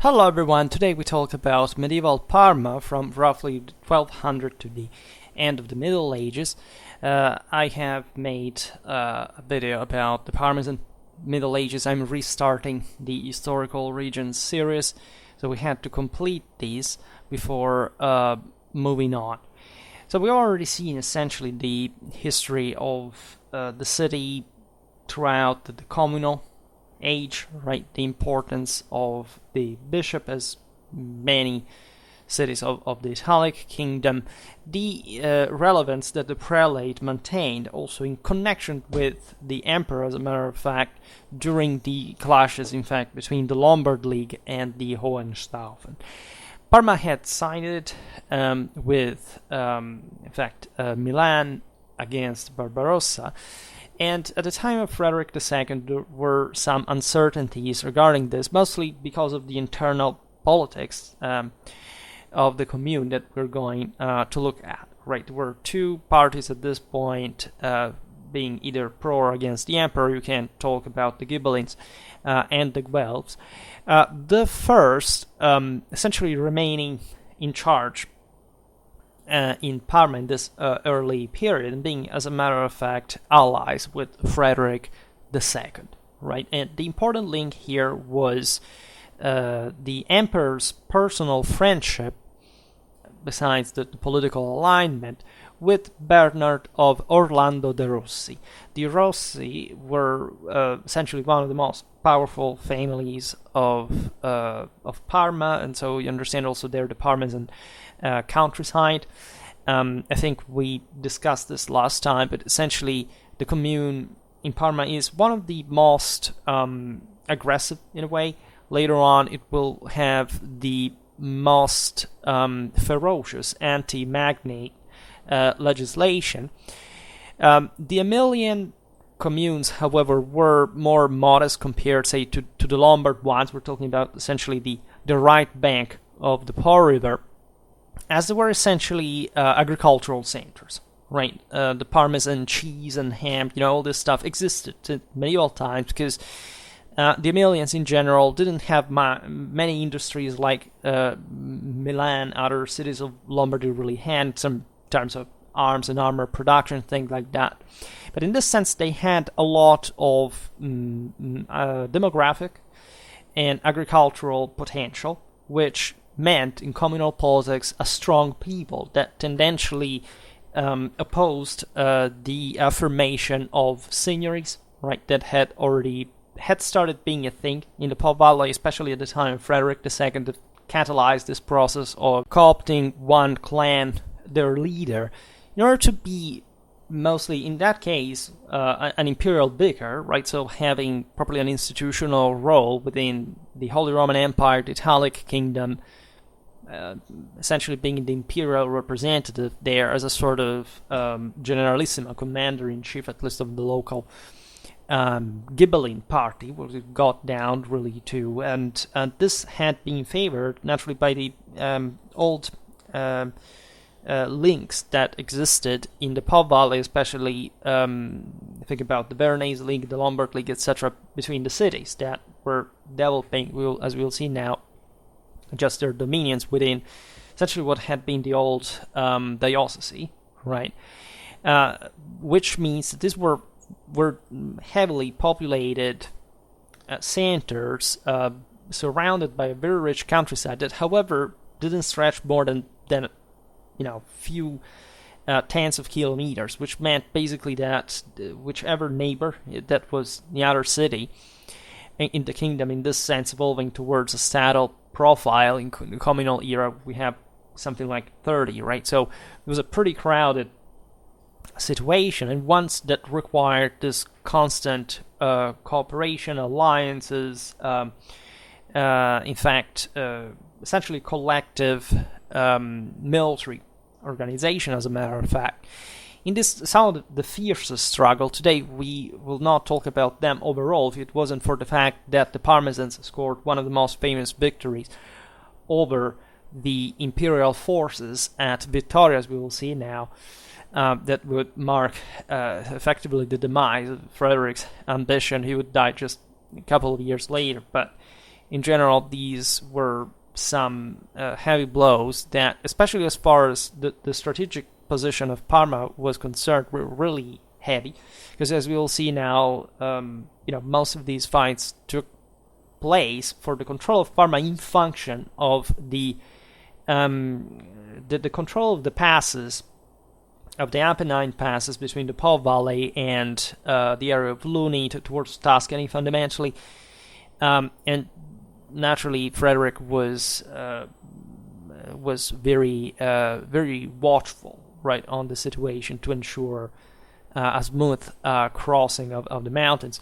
Hello everyone, today we talk about medieval Parma from roughly 1200 to the end of the Middle Ages. I have made a video about the Parmas and Middle Ages. I'm restarting the historical regions series, so we had to complete these before moving on. So we've already seen essentially the history of the city throughout the communal age, right? The importance of the bishop, as many cities of the Italic kingdom, the relevance that the prelate maintained also in connection with the emperor, as a matter of fact, during the clashes, in fact, between the Lombard League and the Hohenstaufen. Parma had sided with, in fact, Milan against Barbarossa. And at the time of Frederick II, there were some uncertainties regarding this, mostly because of the internal politics of the commune that we're going to look at. Right, there were two parties at this point, being either pro or against the emperor. You can talk about the Ghibellines and the Guelphs. The first, essentially remaining in charge in Parma in this early period, and being, as a matter of fact, allies with Frederick II, right? And the important link here was the emperor's personal friendship, besides the political alignment, with Bernard of Orlando de' Rossi. The Rossi were essentially one of the most powerful families of Parma, and so you understand also they're the Parmesan countryside. I think we discussed this last time, but essentially the commune in Parma is one of the most aggressive in a way. Later on, it will have the most ferocious anti-magnate legislation. The Emilian communes, however, were more modest compared, say, to the Lombard ones. We're talking about essentially the right bank of the Po River, as they were essentially agricultural centers, right? The Parmesan cheese and ham, all this stuff existed in medieval times because the Emilians in general didn't have many industries like Milan, other cities of Lombardy really had in some terms of arms and armor production, things like that. But in this sense, they had a lot of demographic and agricultural potential, which meant in communal politics a strong people that tendentially opposed the affirmation of seigniories, right, that had started being a thing in the Po Valley, especially at the time of Frederick II, to catalyze this process of co-opting one clan, their leader, in order to be mostly, in that case, an imperial vicar, right? So having properly an institutional role within the Holy Roman Empire, the Italic kingdom, essentially being the imperial representative there as a sort of generalissima, commander-in-chief, at least of the local Ghibelline party, where it got down really to, and this had been favored naturally by the old links that existed in the Po Valley, especially think about the Veronese League, the Lombard League, etc., between the cities that were developing, as we'll see now, just their dominions within essentially what had been the old diocese, right? Which means that these were heavily populated centers surrounded by a very rich countryside that, however, didn't stretch more than few tens of kilometers, which meant basically that whichever neighbor that was the other city in the kingdom, in this sense, evolving towards a statal profile in the communal era, we have something like 30, right? So it was a pretty crowded situation, and ones that required this constant cooperation, alliances, in fact, essentially collective military organization, as a matter of fact. In this, some of the fiercest struggle today, we will not talk about them overall if it wasn't for the fact that the Parmesans scored one of the most famous victories over the imperial forces at Vittoria, as we will see now, that would mark effectively the demise of Frederick's ambition. He would die just a couple of years later, but in general, these were some heavy blows that, especially as far as the strategic position of Parma was concerned, were really heavy. Because as we will see now, most of these fights took place for the control of Parma in function of the control of the passes, of the Apennine passes between the Po Valley and the area of Luni towards Tuscany, fundamentally. And naturally, Frederick was very very watchful, right, on the situation to ensure a smooth crossing of the mountains.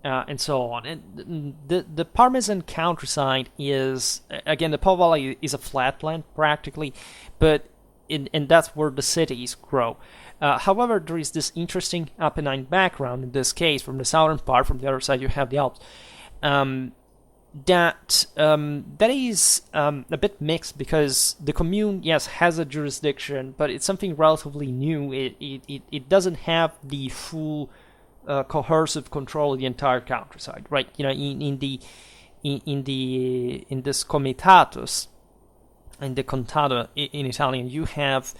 And so on. And the Parmesan countryside is, again, the Po Valley is a flatland practically, but and that's where the cities grow. However, there is this interesting Apennine background in this case. From the southern part, from the other side, you have the Alps. That is a bit mixed, because the commune, yes, has a jurisdiction, but it's something relatively new. It doesn't have the full coercive control of the entire countryside, right? In this comitatus, in the contado in Italian, you have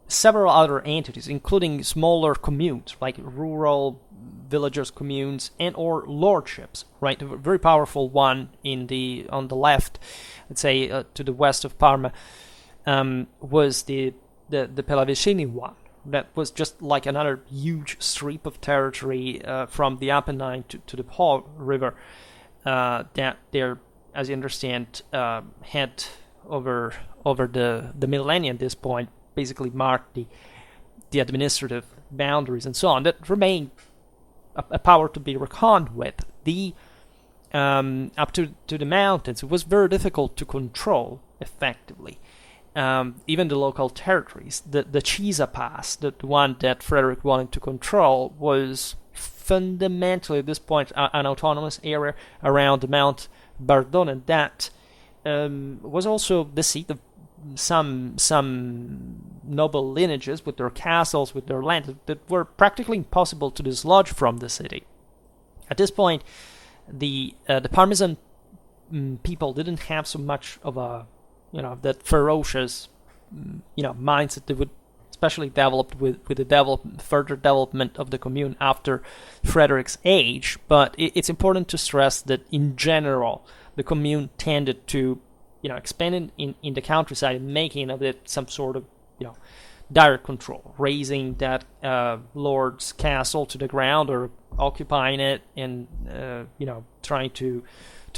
several other entities, including smaller communes, like rural villagers' communes and or lordships, right? A very powerful one on the left, let's say to the west of Parma, was the Pellavicini one. That was just like another huge strip of territory from the Apennine to the Po River that they're, as you understand, had over the millennia at this point, basically marked the administrative boundaries and so on. That remained a power to be reckoned with. The up to the mountains, it was very difficult to control effectively. Even the local territories, the Cisa Pass, the one that Frederick wanted to control, was fundamentally at this point an autonomous area around Mount Bardone, that was also the seat of some noble lineages with their castles, with their land, that were practically impossible to dislodge from the city. At this point, the Parmesan people didn't have so much of a that ferocious, mindset that would especially develop with the further development of the commune after Frederick's age. But it's important to stress that in general, the commune tended to, expand in the countryside and making of it some sort of, direct control, raising that lord's castle to the ground or occupying it and, trying to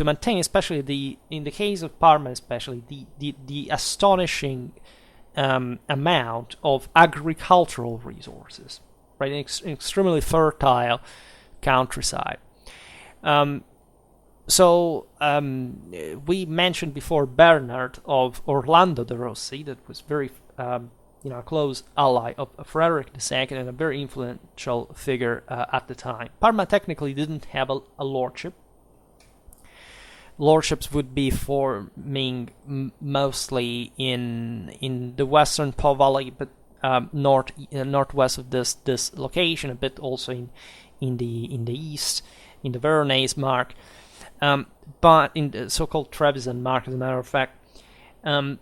maintain, especially in the case of Parma, especially the astonishing amount of agricultural resources, right? An extremely fertile countryside. So we mentioned before Bernard of Orlando de' Rossi, that was very a close ally of Frederick II and a very influential figure at the time. Parma technically didn't have a lordship. Lordships would be forming mostly in the western Po Valley, but northwest of this location, a bit also in the east, in the Veronese mark, but in the so-called Trevisan mark, as a matter of fact, and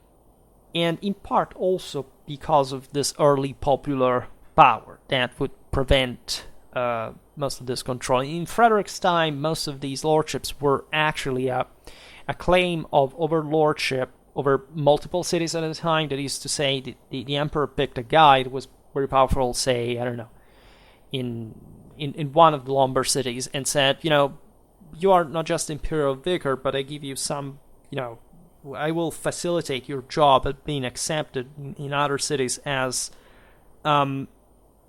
in part also because of this early popular power that would prevent most of this control. In Frederick's time, most of these lordships were actually a claim of overlordship over multiple cities at a time. That is to say, the emperor picked a guy that was very powerful, say, I don't know, in one of the Lombard cities, and said, you are not just imperial vicar, but I give you some, I will facilitate your job at being accepted in other cities as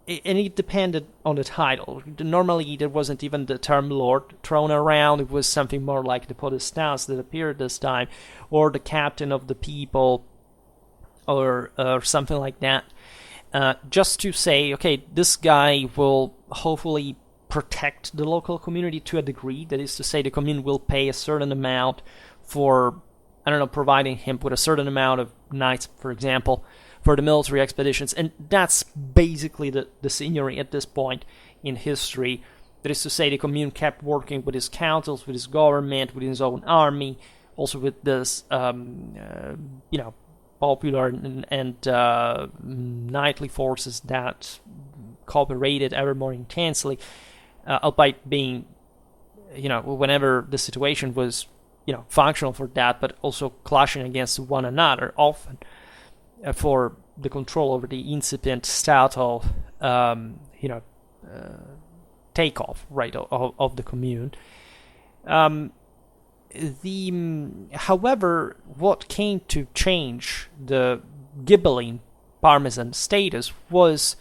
and it depended on the title. Normally, there wasn't even the term lord thrown around. It was something more like the podestas that appeared this time, or the captain of the people, or something like that. Just to say, okay, this guy will hopefully protect the local community to a degree. That is to say, the commune will pay a certain amount for, providing him with a certain amount of knights, for example, for the military expeditions. And that's basically the scenery at this point in history. That is to say, the commune kept working with his councils, with his government, with his own army, also with this, popular and knightly forces that cooperated ever more intensely, albeit being, whenever the situation was, functional for that, but also clashing against one another often for the control over the incipient statal, takeoff, right, of the commune. However, what came to change the Ghibelline Parmesan status was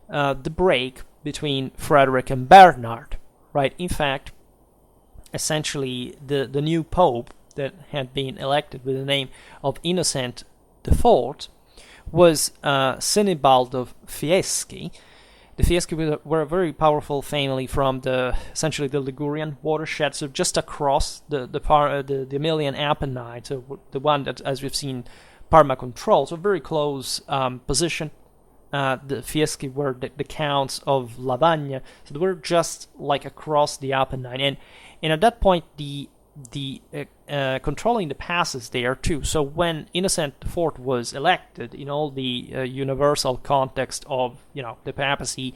the break between Frederick and Bernard, right? In fact, essentially, the new pope that had been elected with the name of Innocent IV was Sinibald of Fieschi. The Fieschi were a very powerful family from essentially the Ligurian watershed, so just across the Emilian Apennine, so the one that, as we've seen, Parma controls, so very close position. The Fieschi were the counts of Lavagna, so they were just like across the Apennine, and at that point the controlling the passes there too. So when Innocent IV was elected, in all the universal context of the papacy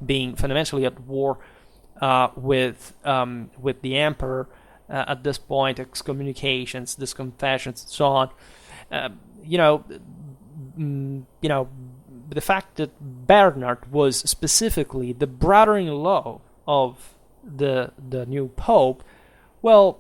being fundamentally at war with the emperor at this point, excommunications, disconfessions, and so on. The fact that Bernard was specifically the brother-in-law of the new pope, well,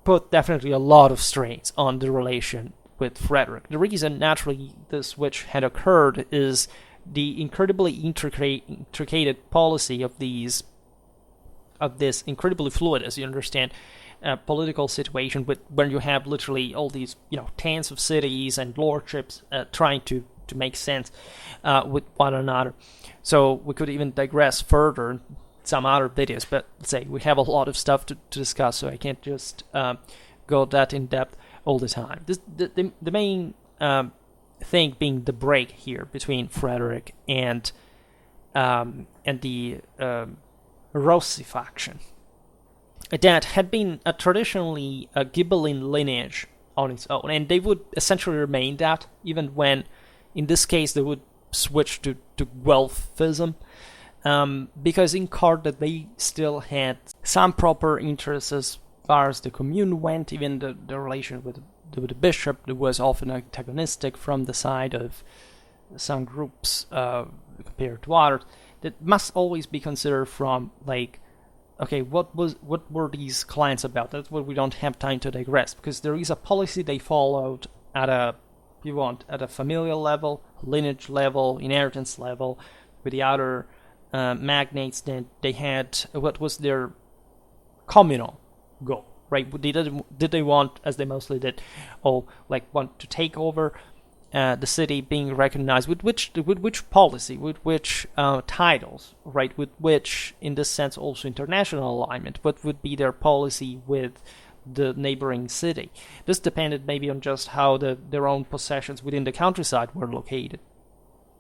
put definitely a lot of strains on the relation with Frederick. The reason, naturally, this switch had occurred is the incredibly intricate policy of this incredibly fluid, as you understand, political situation when you have literally all these tens of cities and lordships trying to make sense with one another. So we could even digress further in some other videos, but let's say we have a lot of stuff to discuss, so I can't just go that in depth all the time. The main thing being the break here between Frederick and the Rossi faction. That had been a Ghibelline lineage on its own, and they would essentially remain that, even when, in this case, they would switch to Guelphism, because in Carta they still had some proper interests as far as the commune went. Even the relation with the bishop was often antagonistic from the side of some groups compared to others. That must always be considered from, like, okay, what were these clans about? That's what we don't have time to digress, because there is a policy they followed at a familial level, lineage level, inheritance level, with the other magnates. That they had what was their communal goal, right? Did they want, as they mostly did, want to take over the city, being recognized with which policy, with which titles, right? With which, in this sense, also international alignment. What would be their policy with the neighboring city? This depended maybe on just how their own possessions within the countryside were located,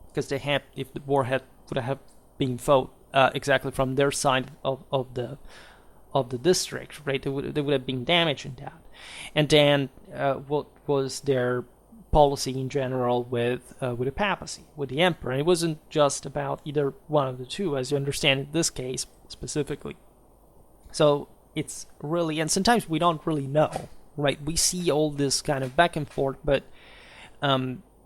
because if the war would have been fought exactly from their side of the district, right? They would have been damaged in that. And then what was their policy in general with the papacy, with the emperor? And it wasn't just about either one of the two, as you understand in this case specifically. So it's really, and sometimes we don't really know, right? We see all this kind of back and forth, but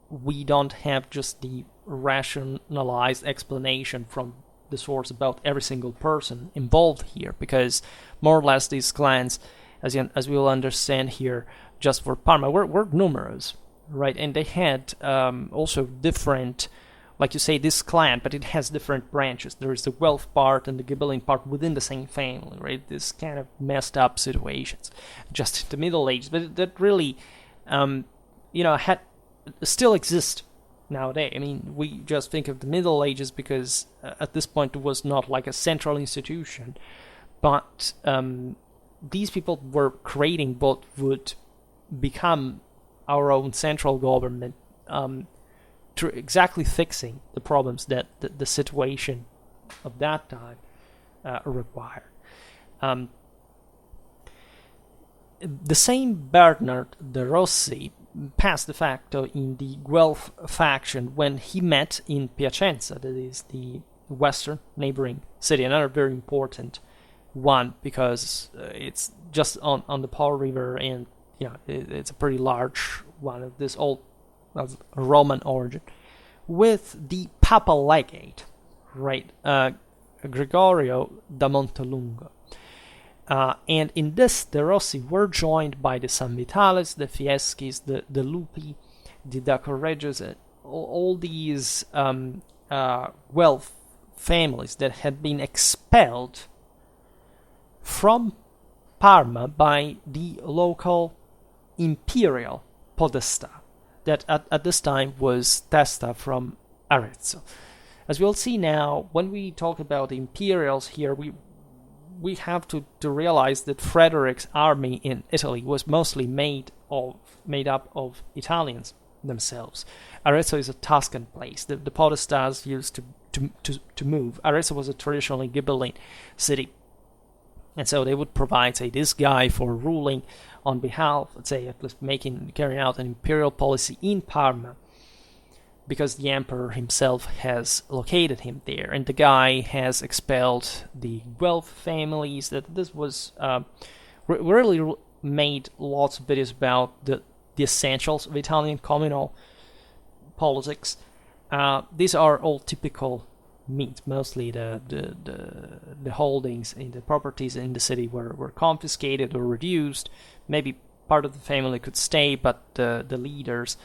we don't have just the rationalized explanation from the source about every single person involved here, because more or less these clans, as we will understand here, just for Parma, were numerous, right? And they had also different, like you say, this clan, but it has different branches. There is the Guelph part and the Ghibelline part within the same family, right? This kind of messed up situations, just in the Middle Ages, but that really, still exist nowadays. I mean, we just think of the Middle Ages because at this point it was not like a central institution, but these people were creating what would become our own central government, to exactly fixing the problems that the situation of that time required. the same Bernard de Rossi passed de facto in the Guelph faction when he met in Piacenza, that is the western neighboring city, another very important one because it's just on the Po River, and it's a pretty large one of this old of Roman origin, with the papal legate, right, Gregorio da Montelungo. And in this, the Rossi were joined by the San Vitalis, the Fieschis, the Lupi, the Da Correggios, and all these Guelph families that had been expelled from Parma by the local imperial podesta that at this time was Testa from Arezzo. As we'll see now, when we talk about the imperials here, we have to realize that Frederick's army in Italy was mostly made up of Italians themselves. Arezzo is a Tuscan place. The Podestas used to move. Arezzo was a traditionally Ghibelline city. And so they would provide, say, this guy for ruling on behalf, let's say, at least carrying out an imperial policy in Parma, because the emperor himself has located him there, and the guy has expelled the Guelph families. That this was really made lots of videos about the essentials of Italian communal politics. These are all typical means. Mostly the holdings and the properties in the city were confiscated or reduced. Maybe part of the family could stay, but the leaders,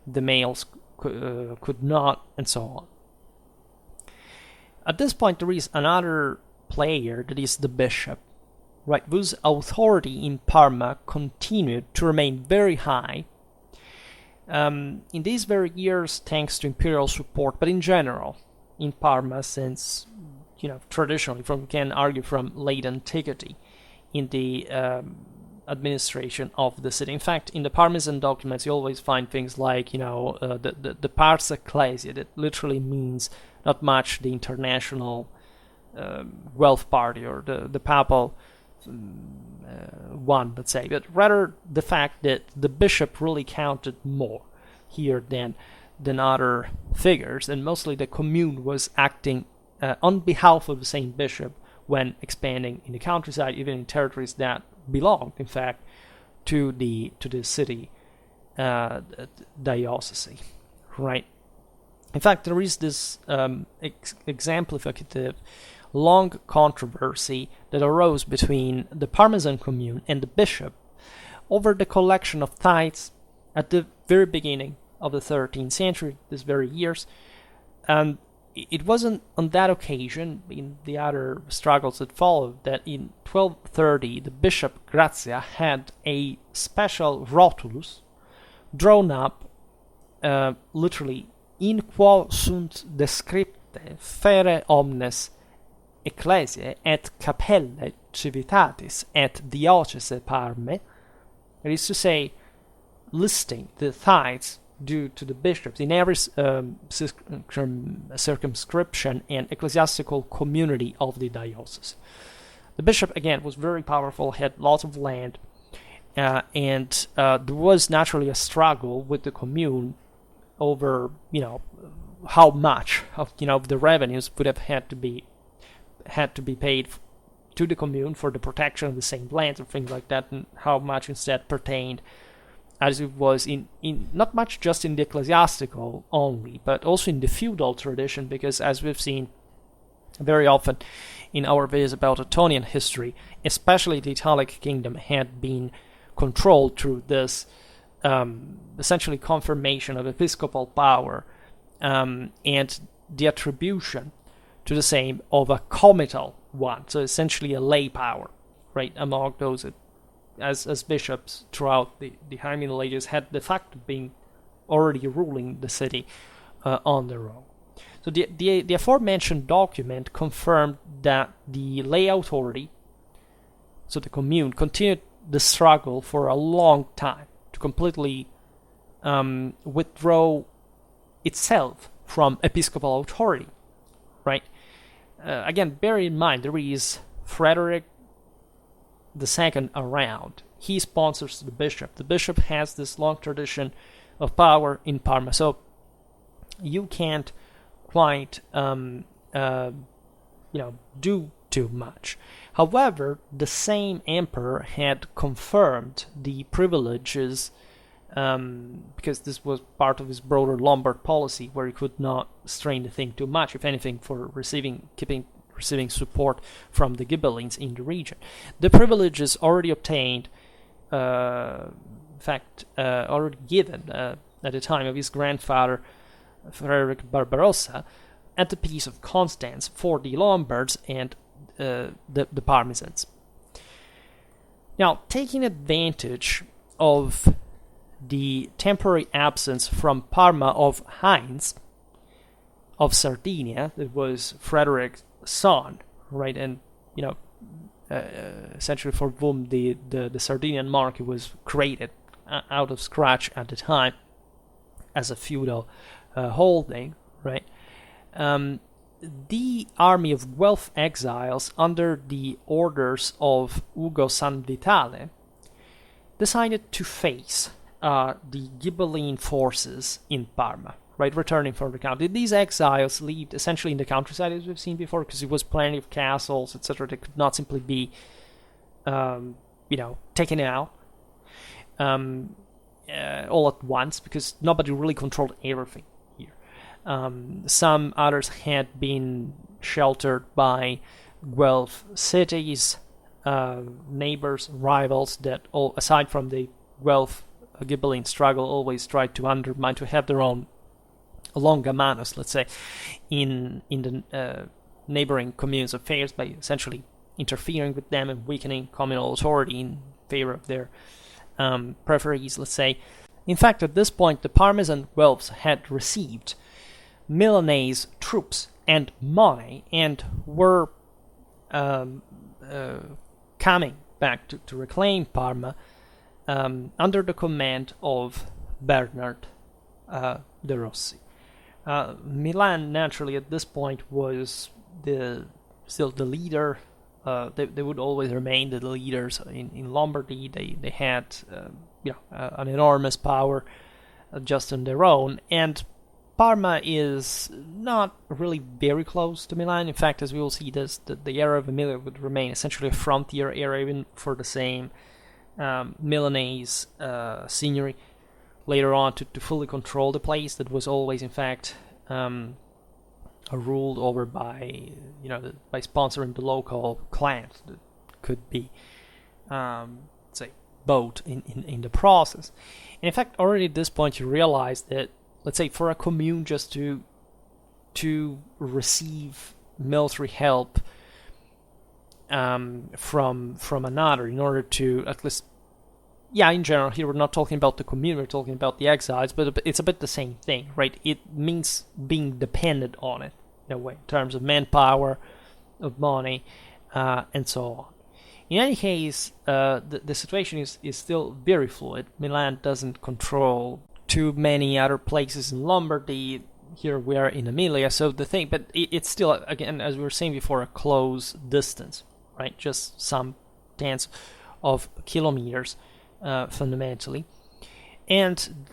the males, could not, and so on. At this point, there is another player, that is the bishop, right, whose authority in Parma continued to remain very high in these very years, thanks to imperial support, but in general, in Parma, since traditionally, we can argue from late antiquity, in the administration of the city. In fact, in the Parmesan documents, you always find things like the Pars Ecclesia, that literally means not much the international Guelph party or the papal one, let's say, but rather the fact that the bishop really counted more here than other figures, and mostly the commune was acting on behalf of the same bishop when expanding in the countryside, even in territories that belonged, in fact, to the city diocese, right? In fact, there is this exemplificative long controversy that arose between the Parmesan commune and the bishop over the collection of tithes at the very beginning of the 13th century, these very years. And it wasn't on that occasion, in the other struggles that followed, that in 1230 the Bishop Grazia had a special rotulus drawn up, literally, in quo sunt descripte fere omnes ecclesiae et capellae civitatis et diocese Parme, that is to say, listing the tithes due to the bishops in every circumscription and ecclesiastical community of the diocese. The bishop, again, was very powerful, had lots of land, and there was naturally a struggle with the commune over, how much of the revenues would have had to be paid to the commune for the protection of the same lands and things like that, and how much instead pertained, as it was in not much just in the ecclesiastical only, but also in the feudal tradition, because as we've seen very often in our videos about Ottonian history, especially the Italic kingdom had been controlled through this essentially confirmation of episcopal power, and the attribution to the same of a comital one, so essentially a lay power, right, among those as bishops throughout the high Middle Ages had the fact of being already ruling the city on their own. So the aforementioned document confirmed that the lay authority, so the commune, continued the struggle for a long time to completely withdraw itself from episcopal authority, right? Again, bear in mind, there is Frederick II around he sponsors the bishop. The bishop has this long tradition of power in Parma, so you can't quite do too much. However, the same emperor had confirmed the privileges, because this was part of his broader Lombard policy, where he could not strain the thing too much, if anything, for receiving support from the Ghibellines in the region. The privileges already obtained, already given at the time of his grandfather Frederick Barbarossa at the Peace of Constance for the Lombards and the Parmesans. Now, taking advantage of the temporary absence from Parma of Heinz of Sardinia, that was Frederick's son, right, and essentially for whom the Sardinian monarchy was created out of scratch at the time as a feudal holding, right? The army of Guelph exiles, under the orders of Ugo Sanvitale, decided to face the Ghibelline forces in Parma, right, returning from the country. These exiles lived essentially in the countryside, as we've seen before, because it was plenty of castles, etc. They could not simply be, taken out all at once, because nobody really controlled everything here. Some others had been sheltered by Guelph cities, neighbors, rivals that, all aside from the Guelph Ghibelline struggle, always tried to undermine, to have their own longamanos, let's say, in the neighboring communes' affairs by essentially interfering with them and weakening communal authority in favor of their preferees, let's say. In fact, at this point, the Parmesan Guelphs had received Milanese troops and money and were coming back to reclaim Parma under the command of Bernard de Rossi. Milan, naturally, at this point was still the leader. They would always remain the leaders in Lombardy. They had an enormous power just on their own, and Parma is not really very close to Milan. In fact, as we will see, the area of Emilia would remain essentially a frontier area, even for the same Milanese signory later on to fully control the place that was always, in fact, ruled over by by sponsoring the local clans that could be say bought in the process. And in fact, already at this point you realize that, let's say, for a commune just to receive military help from another, in order to at least, in general, here we're not talking about the commune, we're talking about the exiles, but it's a bit the same thing, right? It means being dependent on it, in a way, in terms of manpower, of money, and so on. In any case, the situation is still very fluid. Milan doesn't control too many other places in Lombardy. Here we are in Emilia, so the thing, but it's still, again, as we were saying before, a close distance, right? Just some tens of kilometers, fundamentally. And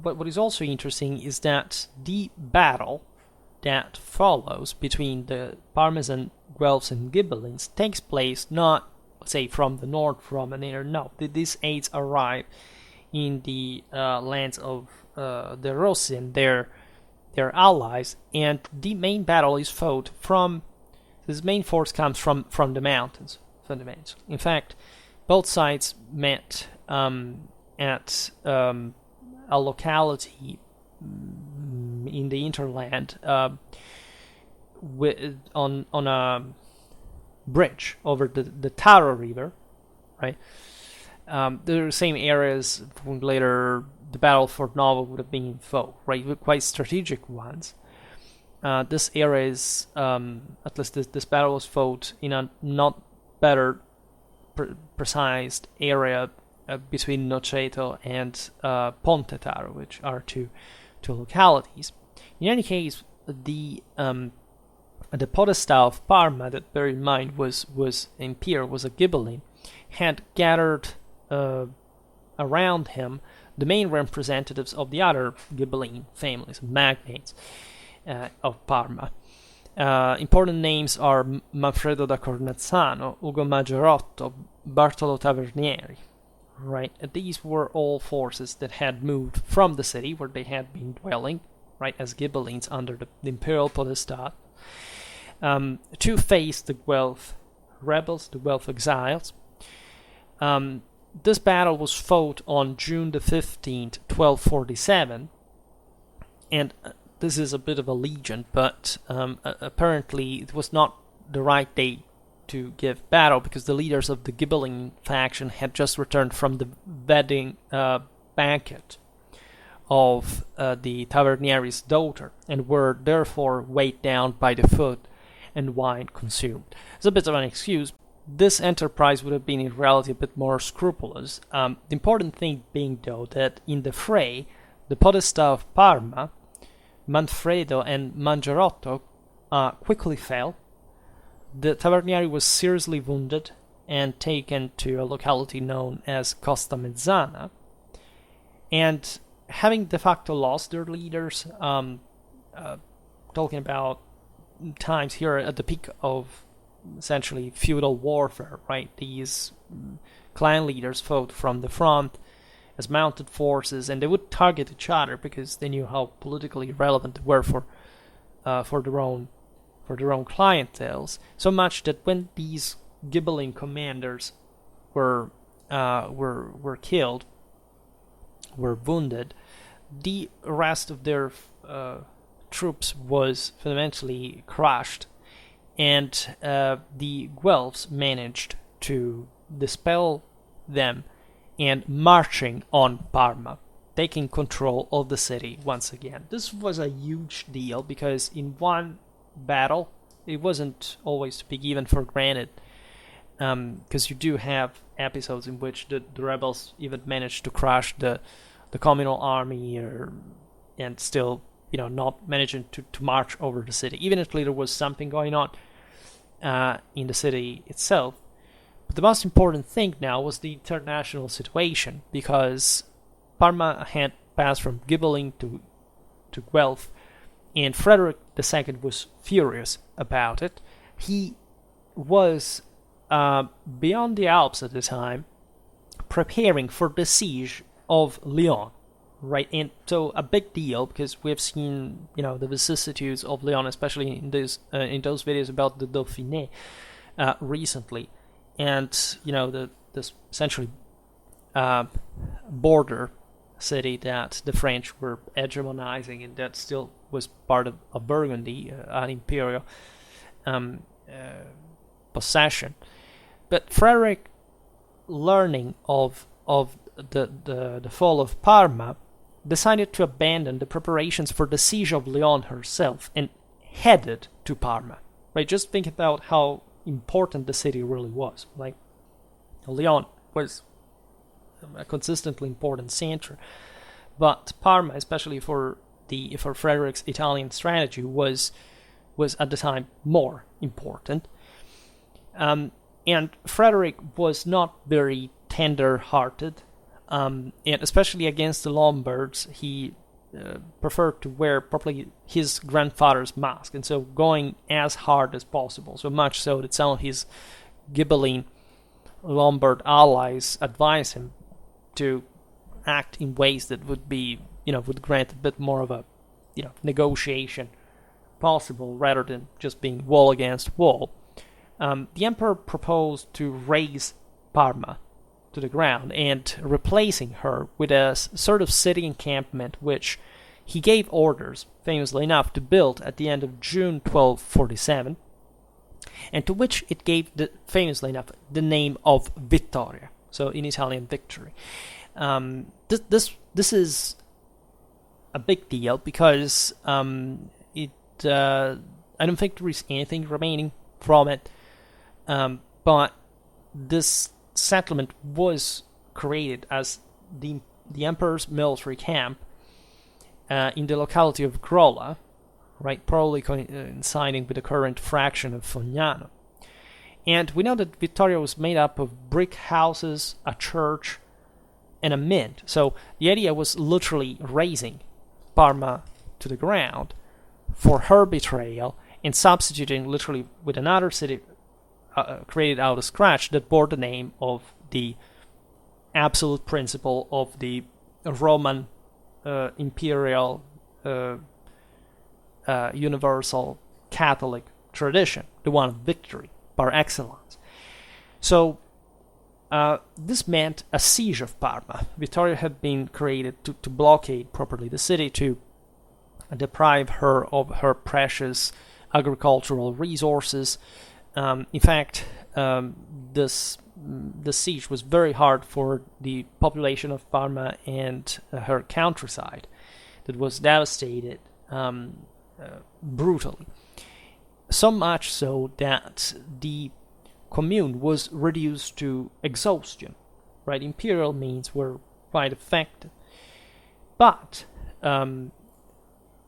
what is also interesting is that the battle that follows between the Parmesan Guelphs and Ghibellines takes place not, let's say, from the north, from an inner. No, these aids arrive in the lands of the Rossi and their allies, and the main battle is fought from. This main force comes from the mountains, fundamentally. In fact, both sides met at a locality in the hinterland on a bridge over the Taro River, right? The same areas from later the battle for Nova would have been fought, right? Quite strategic ones. This area is, at least this battle was fought in a not better precise area between Noceto and Ponte Taro, which are two localities. In any case, the Podestà of Parma, that bear in mind was a Ghibelline, had gathered around him the main representatives of the other Ghibelline families, magnates of Parma. Important names are Manfredo da Cornezzano, Ugo Maggiorotto, Bartolo Tavernieri. Right, these were all forces that had moved from the city where they had been dwelling, right, as Ghibellines under the imperial podestat, to face the Guelph rebels, the Guelph exiles. This battle was fought on June the 15th, 1247, and this is a bit of a legend, but apparently it was not the right day to give battle because the leaders of the Ghibelline faction had just returned from the wedding banquet of the Tavernieri's daughter and were therefore weighed down by the food and wine consumed. It's a bit of an excuse. This enterprise would have been in reality a bit more scrupulous. The important thing being, though, that in the fray, the podesta of Parma, Manfredo and Mangiorotto, quickly fell. The Tavernieri was seriously wounded and taken to a locality known as Costa Mezzana, and having de facto lost their leaders, talking about times here at the peak of essentially feudal warfare, right? These clan leaders fought from the front as mounted forces, and they would target each other because they knew how politically relevant they were for their own clienteles. So much that when these Ghibelline commanders were killed, were wounded, the rest of their troops was fundamentally crushed, and the Guelphs managed to dispel them and marching on Parma, taking control of the city once again. This was a huge deal because in one battle, it wasn't always to be given for granted, because you do have episodes in which the rebels even managed to crush the communal army and still not managing to march over the city. Even if there was something going on in the city itself. But the most important thing now was the international situation, because Parma had passed from Ghibelline to Guelph, and Frederick II was furious about it. He was beyond the Alps at the time, preparing for the siege of Lyon, right? And so a big deal, because we've seen the vicissitudes of Lyon, especially in those videos about the Dauphiné recently, and this essentially border city that the French were hegemonizing, and that still was part of Burgundy, an imperial possession. But Frederick, learning of the fall of Parma, decided to abandon the preparations for the siege of Lyon herself and headed to Parma. Right? Just think about how important the city really was. Like, Lyon was a consistently important center, but Parma, especially for Frederick's Italian strategy, was at the time more important. And Frederick was not very tender-hearted, and especially against the Lombards, he preferred to wear probably his grandfather's mask, and so going as hard as possible, so much so that some of his Ghibelline Lombard allies advised him to act in ways that would be, would grant a bit more of a, negotiation possible rather than just being wall against wall. The emperor proposed to raise Parma to the ground and replacing her with a sort of city encampment, which he gave orders, famously enough, to build at the end of June 1247, and to which it gave, famously enough, the name of Vittoria, so in Italian, victory. This is a big deal because I don't think there is anything remaining from it, but this settlement was created as the emperor's military camp in the locality of Grolla, right, probably coinciding with the current fraction of Fognano. And we know that Vittoria was made up of brick houses, a church, and a mint. So the idea was literally razing Parma to the ground for her betrayal and substituting literally with another city created out of scratch that bore the name of the absolute principle of the Roman imperial universal Catholic tradition, the one of victory par excellence. So this meant a siege of Parma. Vittoria had been created to blockade properly the city, to deprive her of her precious agricultural resources. In fact, this siege was very hard for the population of Parma and her countryside that was devastated brutally. So much so that the commune was reduced to exhaustion. Right, imperial means were quite effective. But even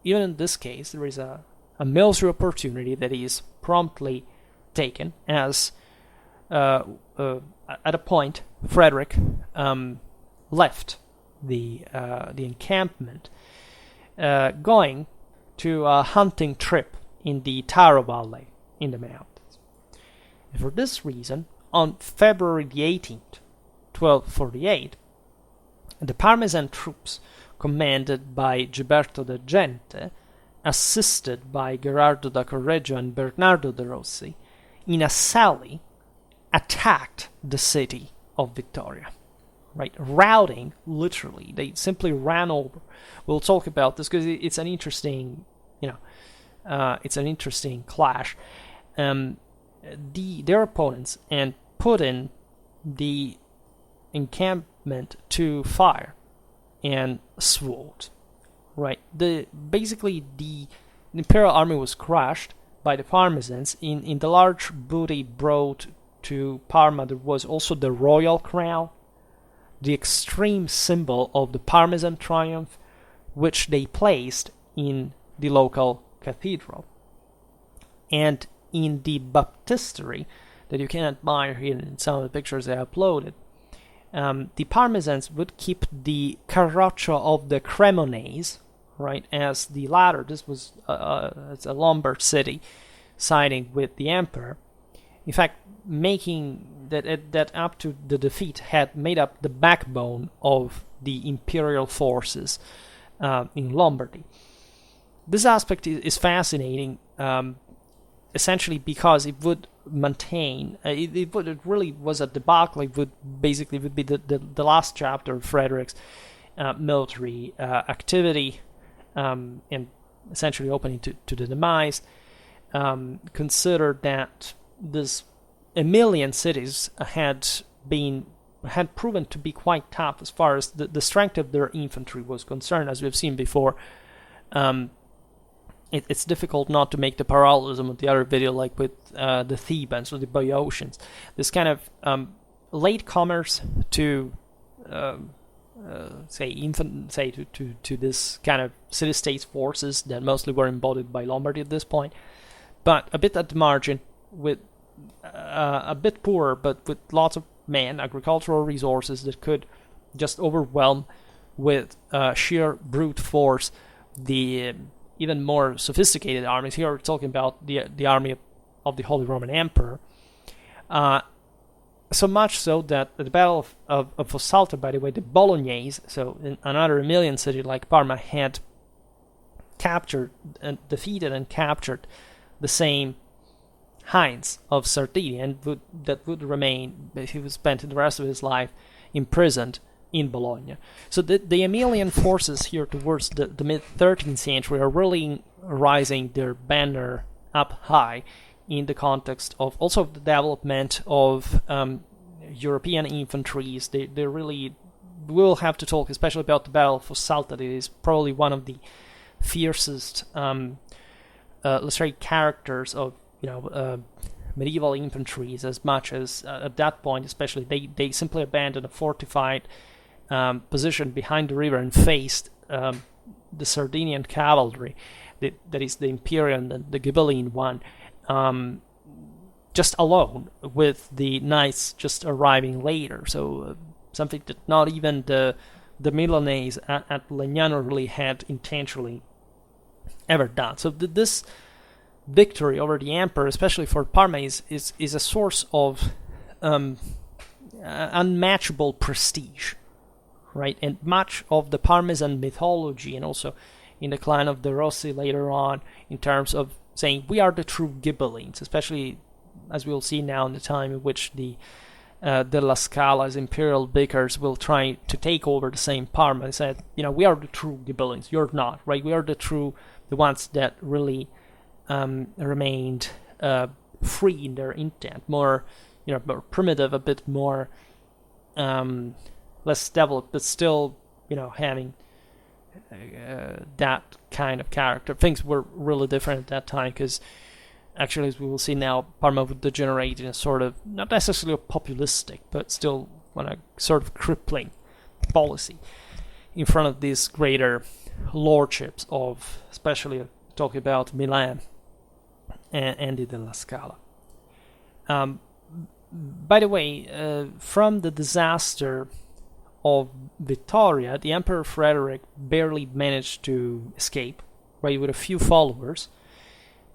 in this case, there is a military opportunity that is promptly taken, as at a point Frederick left the encampment, going to a hunting trip in the Taro Valley in the mountains. And for this reason, on February the 18th, 1248, the Parmesan troops, commanded by Giberto de Gente, assisted by Gerardo da Correggio and Bernardo de Rossi, in a sally, attacked the city of Vittoria. Right, routing, literally, they simply ran over. We'll talk about this because it's an interesting, it's an interesting clash. Their opponents and put in the encampment to fire and sword. Right, basically the imperial army was crushed by the Parmesans. In the large booty brought to Parma, there was also the royal crown, the extreme symbol of the Parmesan triumph, which they placed in the local cathedral. And in the baptistery that you can admire here in some of the pictures I uploaded, the Parmesans would keep the carroccio of the Cremonese, right, as the latter. This was it's a Lombard city siding with the emperor. In fact, making that up to the defeat had made up the backbone of the imperial forces in Lombardy. This aspect is fascinating, essentially because it would maintain, it really was a debacle. It would be the last chapter of Frederick's military activity, and essentially opening to the demise. Consider that this Emilian cities had proven to be quite tough as far as the strength of their infantry was concerned, as we've seen before. It's difficult not to make the parallelism with the other video, like with the Thebans or the Boeotians. This kind of latecomers to to this kind of city-states forces that mostly were embodied by Lombardy at this point, but a bit at the margin, with a bit poorer, but with lots of agricultural resources that could just overwhelm with sheer brute force the even more sophisticated armies. Here we're talking about the army of the Holy Roman Emperor. So much so that at the Battle of Fossalta, by the way, the Bolognese, so in another Emilian city like Parma, had defeated and captured the same Heinz of Sardinia, and that would remain, he was spent the rest of his life imprisoned in Bologna. So the Emilian forces here towards the mid-13th century are really rising their banner up high in the context of also the development of European infantries. They really will have to talk, especially about the Battle of Fossalta. It is probably one of the fiercest, let's say, characters of medieval infantries, as much as at that point, especially, they simply abandoned a fortified position behind the river and faced the Sardinian cavalry, that is the Imperial and the Ghibelline one, just alone, with the knights just arriving later. So something that not even the Milanese at Legnano really had intentionally ever done. So this victory over the emperor, especially for Parma, is a source of unmatchable prestige, right? And much of the Parmesan mythology, and also in the clan of the Rossi later on, in terms of saying we are the true Ghibellines, especially as we'll see now in the time in which the La Scala's imperial vicars will try to take over the same Parma. They said, we are the true Ghibellines, you're not, right? We are the ones that really remained free in their intent, more primitive, a bit more less developed, but still having that kind of character. Things were really different at that time, because actually, as we will see now, Parma would degenerate in a sort of, not necessarily a populistic, but still a sort of crippling policy in front of these greater lordships of, especially talking about Milan and the La Scala. By the way, from the disaster of Vittoria, the Emperor Frederick barely managed to escape, right, with a few followers,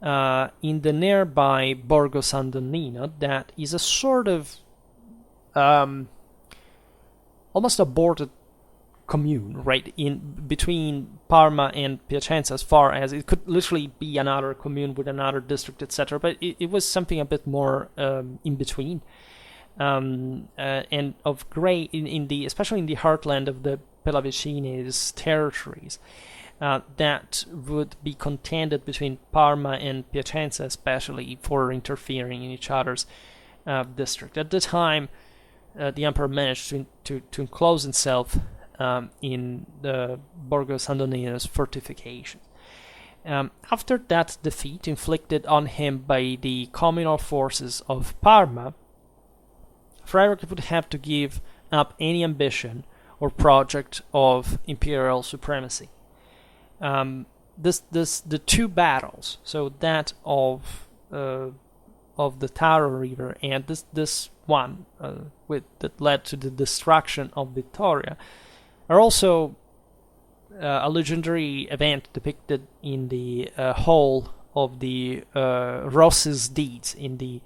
in the nearby Borgo San Donnino, that is a sort of almost aborted commune, right, in between Parma and Piacenza, as far as it could literally be another commune with another district, etc. But it was something a bit more in between, and of great in the, especially in the heartland of the Pallavicini's territories. That would be contended between Parma and Piacenza, especially for interfering in each other's district. At the time, the emperor managed to enclose himself in the Borgo San Donnino's fortifications. After that defeat inflicted on him by the communal forces of Parma, Frederick would have to give up any ambition or project of imperial supremacy. The two battles, so that of the Taro River and this one that led to the destruction of Vittoria, are also a legendary event depicted in the hall of the Rossi's deeds in the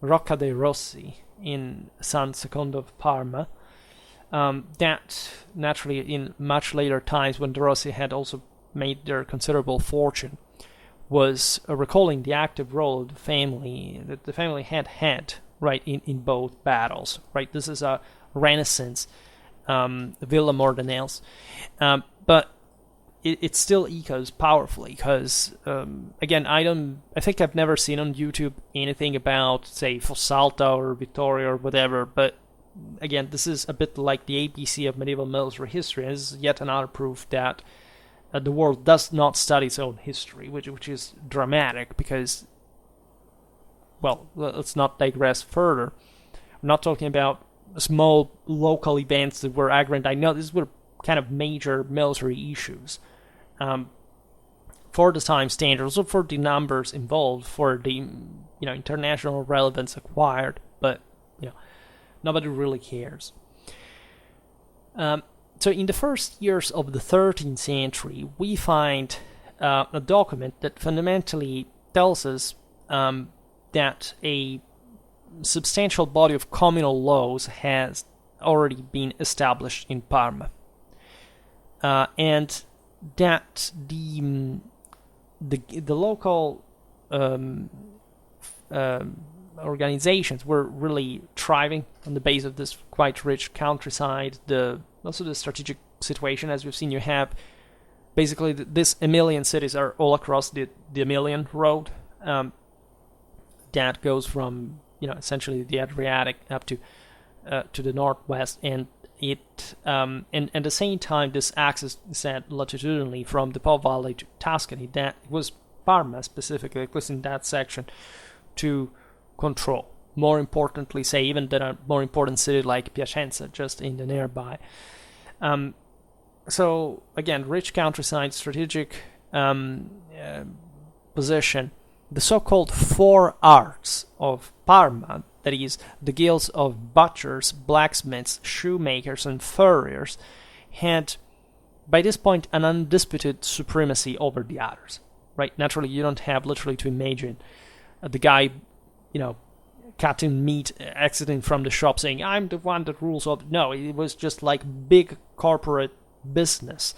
Rocca dei Rossi in San Secondo of Parma. That naturally, in much later times, when the Rossi had also made their considerable fortune, was recalling the active role of the family that the family had right in both battles, right? This is a Renaissance villa more than else, but it still echoes powerfully, because again, I think I've never seen on YouTube anything about, say, Fossalta or Vittoria or whatever, but again, this is a bit like the ABC of medieval military history, and this is yet another proof that the world does not study its own history, which is dramatic, because, well, let's not digress further. I'm not talking about small local events that were aggrandized. No, these were kind of major military issues. For the time standards, also for the numbers involved, for the international relevance acquired, but nobody really cares. So in the first years of the 13th century, we find a document that fundamentally tells us that a substantial body of communal laws has already been established in Parma, and that the local organizations were really thriving on the base of this quite rich countryside. Also the strategic situation, as we've seen, you have basically these Emilian cities are all across the Emilian road that goes from essentially the Adriatic up to the northwest, and it and at the same time this axis is set latitudinally from the Po Valley to Tuscany. That was Parma specifically, at least in that section, to control. More importantly, say, even than a more important city like Piacenza, just in the nearby. So again, rich countryside, strategic position, the so-called four arts of Parma, that is, the guilds of butchers, blacksmiths, shoemakers, and furriers, had by this point an undisputed supremacy over the others. Right? Naturally, you don't have literally to imagine the guy, cutting meat, exiting from the shop saying, I'm the one that rules all. No, it was just like big corporate business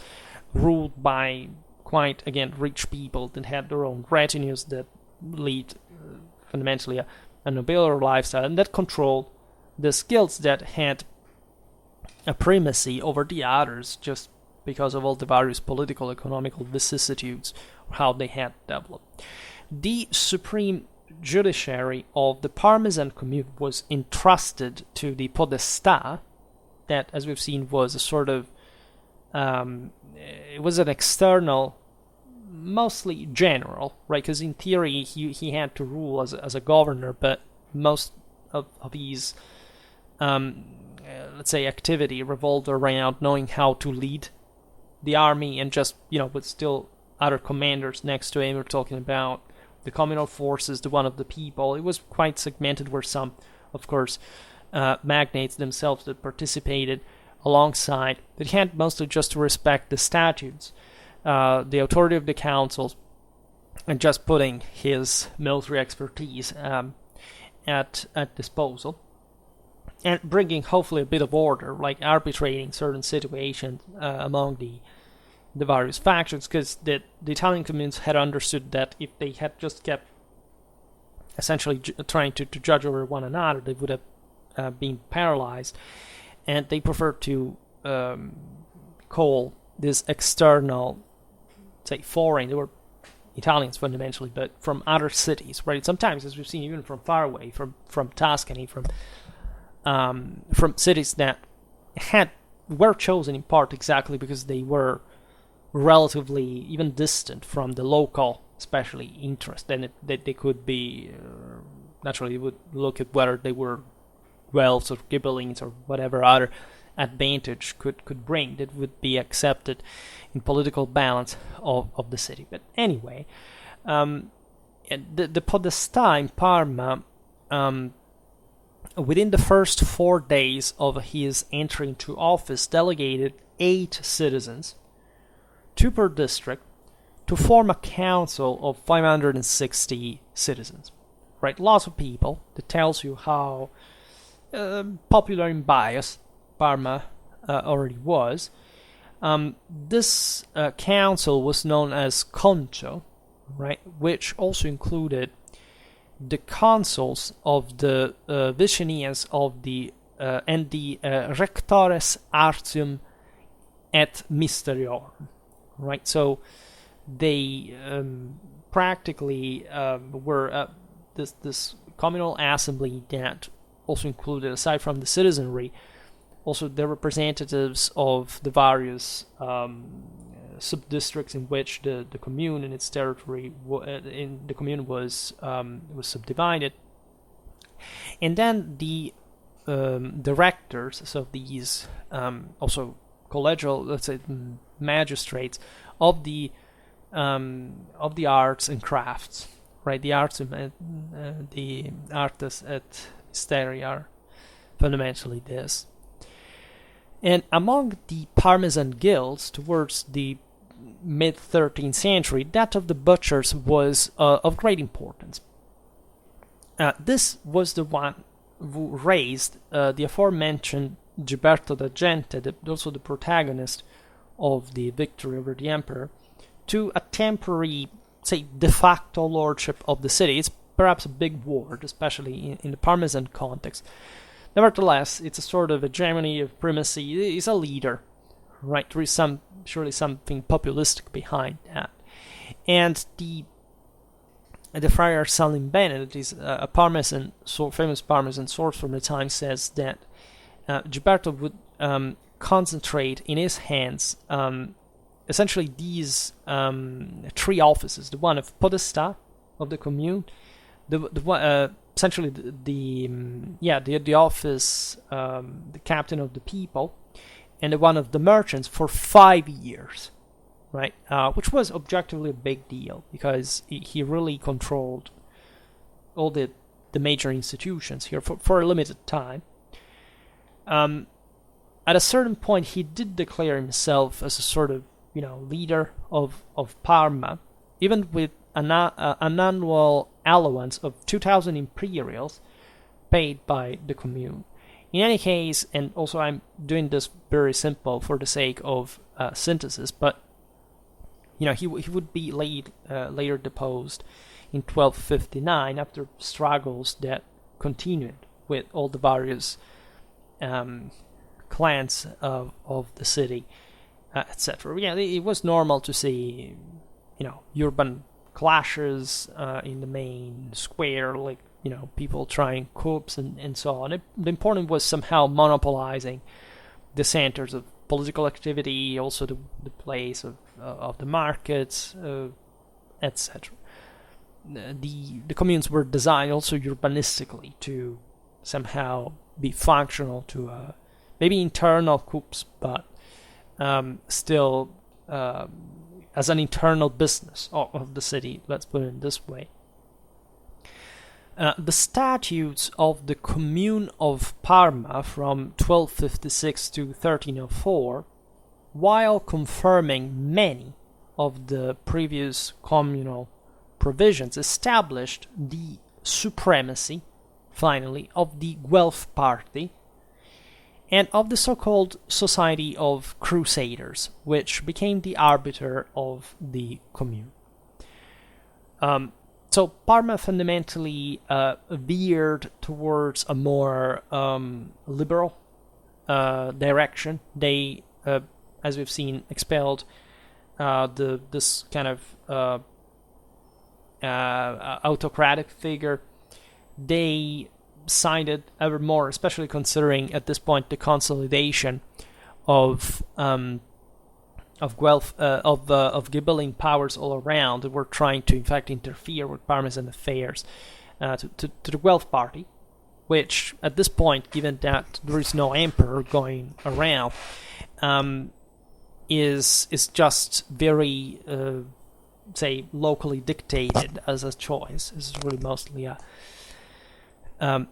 ruled by quite, again, rich people that had their own retinues that lead fundamentally a nobler lifestyle and that controlled the skills that had a primacy over the others just because of all the various political, economical vicissitudes, how they had developed. The supreme judiciary of the Parmesan commune was entrusted to the podestà, that, as we've seen, was a sort of it was an external, mostly general, right? Because in theory he had to rule as a governor, but most of his let's say activity revolved around knowing how to lead the army, and just with still other commanders next to him. We're talking about the communal forces, the one of the people. It was quite segmented, where some, of course, magnates themselves that participated alongside, that he had mostly just to respect the statutes, the authority of the councils, and just putting his military expertise at disposal, and bringing hopefully a bit of order, like arbitrating certain situations among the various factions, because the Italian communes had understood that if they had just kept essentially trying to judge over one another, they would have been paralyzed, and they preferred to call this external, say, foreign. They were Italians fundamentally, but from other cities, right? Sometimes, as we've seen, even from far away, from Tuscany, from cities that were chosen in part exactly because they were relatively even distant from the local, especially interest, and that they could be naturally would look at whether they were Guelphs or Ghibellines or whatever other advantage could bring that would be accepted in political balance of the city. But anyway, the podestà in Parma, within the first 4 days of his entry into office, delegated 8 citizens, 2 per district, to form a council of 560 citizens. Right, lots of people. That tells you how popular and biased Parma already was. This council was known as Concho, right, which also included the consuls of the vicinias of the and the rectores artium et mysteriorum, right? So they practically were this communal assembly that also included, aside from the citizenry, also the representatives of the various sub-districts in which the commune and its territory in the commune was subdivided, and then the directors, so these also collegial, let's say, magistrates of the arts and crafts, right? The arts and the artes et mysteria are fundamentally this. And among the Parmesan guilds towards the mid-13th century, that of the butchers was of great importance. This was the one who raised the aforementioned Gilberto da Gente, also the protagonist of the victory over the emperor, to a temporary, say, de facto lordship of the city. It's perhaps a big word, especially in the Parmesan context. Nevertheless, it's a sort of hegemony of primacy. He's a leader, right? There is surely something populistic behind that. And the friar Salim Bene, that is a Parmesan, famous Parmesan source from the time, says that Gilberto would concentrate in his hands essentially these 3 offices: the one of podestà of the commune, essentially the office, the captain of the people, and the one of the merchants for 5 years, right? Which was objectively a big deal because he really controlled all the major institutions here for a limited time. At a certain point, he did declare himself as a sort of, leader of Parma, even with an annual allowance of 2,000 imperials paid by the commune. In any case, and also I'm doing this very simple for the sake of synthesis, but he would be later deposed in 1259 after struggles that continued with all the various clans of the city, etc. Yeah, it was normal to see, urban clashes in the main square, like, people trying coups and so on. The important was somehow monopolizing the centers of political activity, also the place of the markets, etc. The communes were designed also urbanistically to somehow be functional to maybe internal coups, but still as an internal business of the city, let's put it this way. The statutes of the Commune of Parma from 1256 to 1304, while confirming many of the previous communal provisions, established the supremacy, finally, of the Guelph party and of the so-called Society of Crusaders, which became the arbiter of the commune. So Parma fundamentally veered towards a more liberal direction. They, as we've seen, expelled this kind of autocratic figure. They sided ever more, especially considering at this point the consolidation of Guelph, of Ghibelline powers all around that were trying to, in fact, interfere with Parmesan affairs, to the Guelph party, which at this point, given that there is no emperor going around, is just very, say, locally dictated as a choice. This is really mostly a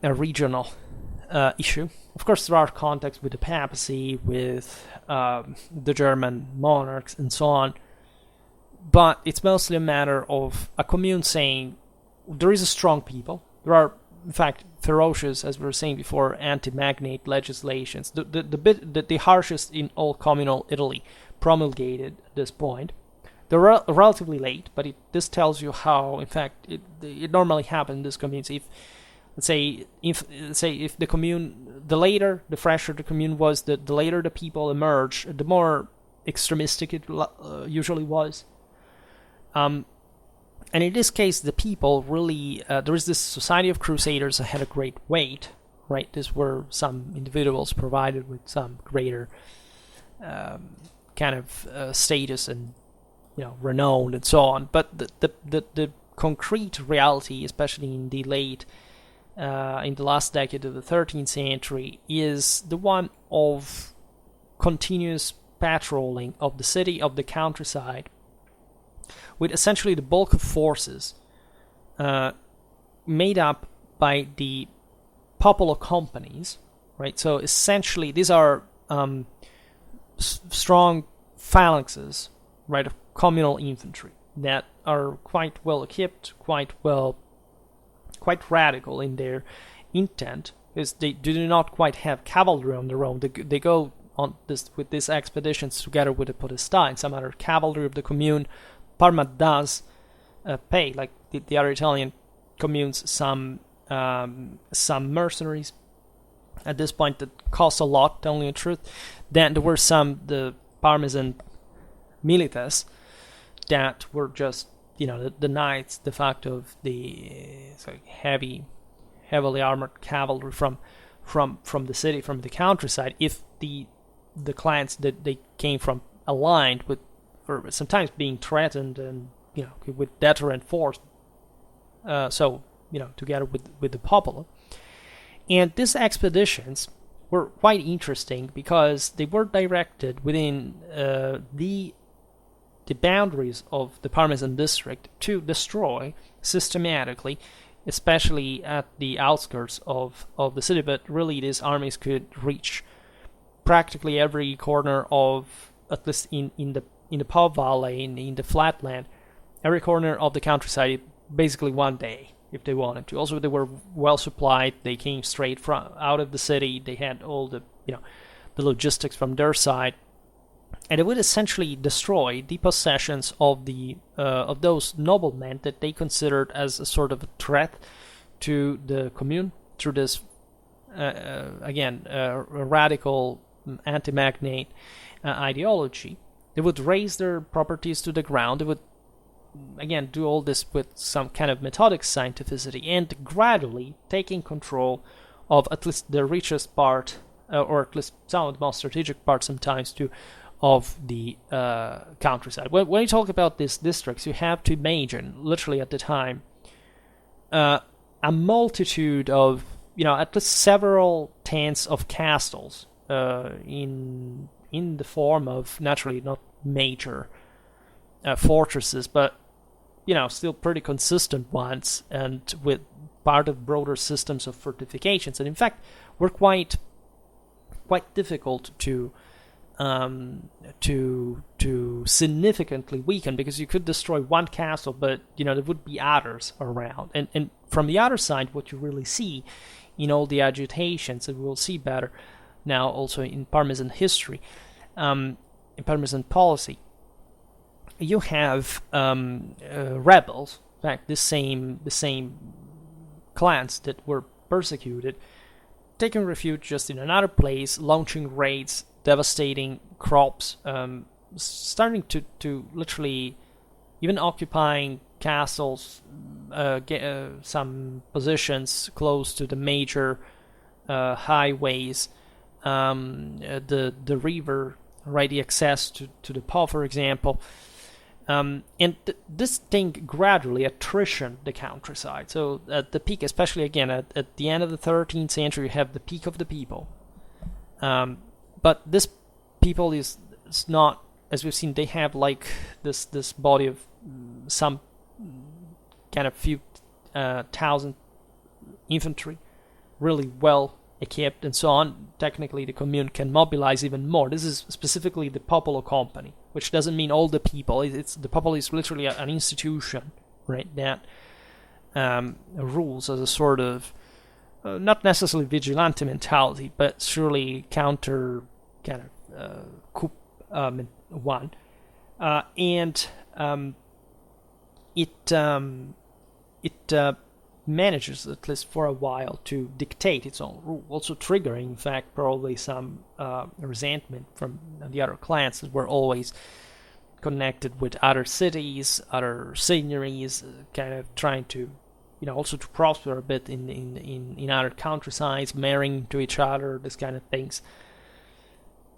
regional issue. Of course, there are contacts with the papacy, with the German monarchs, and so on, but it's mostly a matter of a commune saying there is a strong people. There are, in fact, ferocious, as we were saying before, anti-magnate legislations, the harshest in all communal Italy, promulgated at this point. They're relatively late, but this tells you how, in fact, it normally happens in this community. If the commune, the later, the fresher the commune was, the later the people emerge, the more extremistic it usually was. And in this case, the people really, there is this Society of Crusaders that had a great weight, right? These were some individuals provided with some greater kind of status and, renown and so on. But the concrete reality, especially in the in the last decade of the 13th century, is the one of continuous patrolling of the city, of the countryside, with essentially the bulk of forces made up by the popular companies, right? So essentially, these are strong phalanxes, right, of communal infantry that are quite well equipped, quite radical in their intent, because they do not quite have cavalry on their own. They go on with these expeditions together with the podesta and some other cavalry of the commune. Parma does pay, like the other Italian communes, some mercenaries at this point that cost a lot, telling the truth. Then there were the Parmesan milites that were just, the knights, de facto, of the heavily armored cavalry from the city, from the countryside. If the clans that they came from aligned with, or sometimes being threatened and with deterrent force, together with the popular. And these expeditions were quite interesting because they were directed within the the boundaries of the Parmesan district to destroy systematically, especially at the outskirts of the city. But really, these armies could reach practically every corner of, at least in the Po Valley, in the flatland, every corner of the countryside, basically one day, if they wanted to. Also, they were well supplied. They came straight from out of the city. They had all the the logistics from their side, and it would essentially destroy the possessions of those noblemen that they considered as a sort of a threat to the commune through this radical anti-magnate ideology. They would raise their properties to the ground. They would again do all this with some kind of methodic scientificity, and gradually taking control of at least the richest part, or at least some of the most strategic parts sometimes too, of the countryside. When you talk about these districts, you have to imagine, literally at the time, a multitude of, at least several tens of castles in the form of, naturally not major fortresses, but still pretty consistent ones, and with part of broader systems of fortifications, and in fact were quite difficult to significantly weaken, because you could destroy one castle, but there would be others around, and from the other side, what you really see in all the agitations, and we'll see better now also in Parmesan history, in Parmesan policy, you have rebels, in fact the same clans that were persecuted, taking refuge just in another place, launching raids, devastating crops, starting to literally even occupying castles, some positions close to the major highways, the river, right, the access to the Po, for example. And this thing gradually attritioned the countryside. So at the peak, especially again at the end of the 13th century, you have the peak of the people. But this people is not, as we've seen, they have like this body of some kind of few thousand infantry, really well equipped and so on. Technically, the commune can mobilize even more. This is specifically the Popolo Company, which doesn't mean all the people. It's the Popolo is literally an institution, right? That rules as a sort of not necessarily vigilante mentality, but surely counter kind of coup one, and it manages, at least for a while, to dictate its own rule, also triggering, in fact, probably some resentment from the other clans that were always connected with other cities, other seigneuries, kind of trying to, also to prosper a bit in other countrysides, marrying to each other, this kind of things.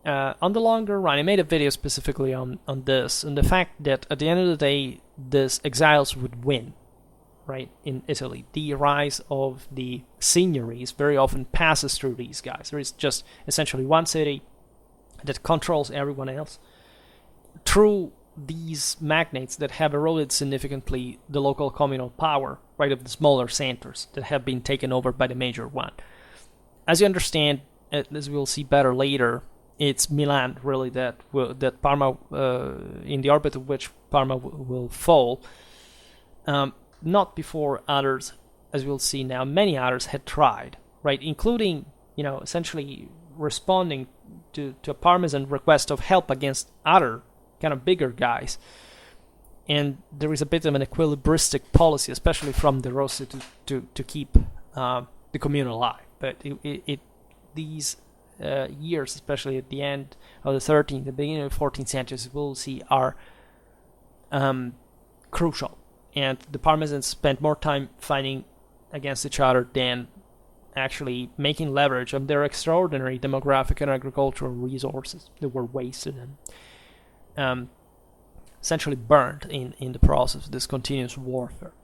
On the longer run, I made a video specifically on this, and the fact that at the end of the day, these exiles would win, right, in Italy. The rise of the seigneuries very often passes through these guys. There is just essentially one city that controls everyone else through these magnates that have eroded significantly the local communal power, right, of the smaller centers that have been taken over by the major one. As you understand, as we'll see better later, it's Milan really that Parma, in the orbit of which Parma will fall. Not before others, as we'll see now, many others had tried, right, including, essentially responding to a Parmesan request of help against other kind of bigger guys. And there is a bit of an equilibristic policy, especially from the Rossi, to keep the commune alive. But these years, especially at the end of the 13th, the beginning of the 14th centuries, we'll see are crucial. And the Parmesans spent more time fighting against each other than actually making leverage of their extraordinary demographic and agricultural resources that were wasted and essentially burned in the process of this continuous warfare.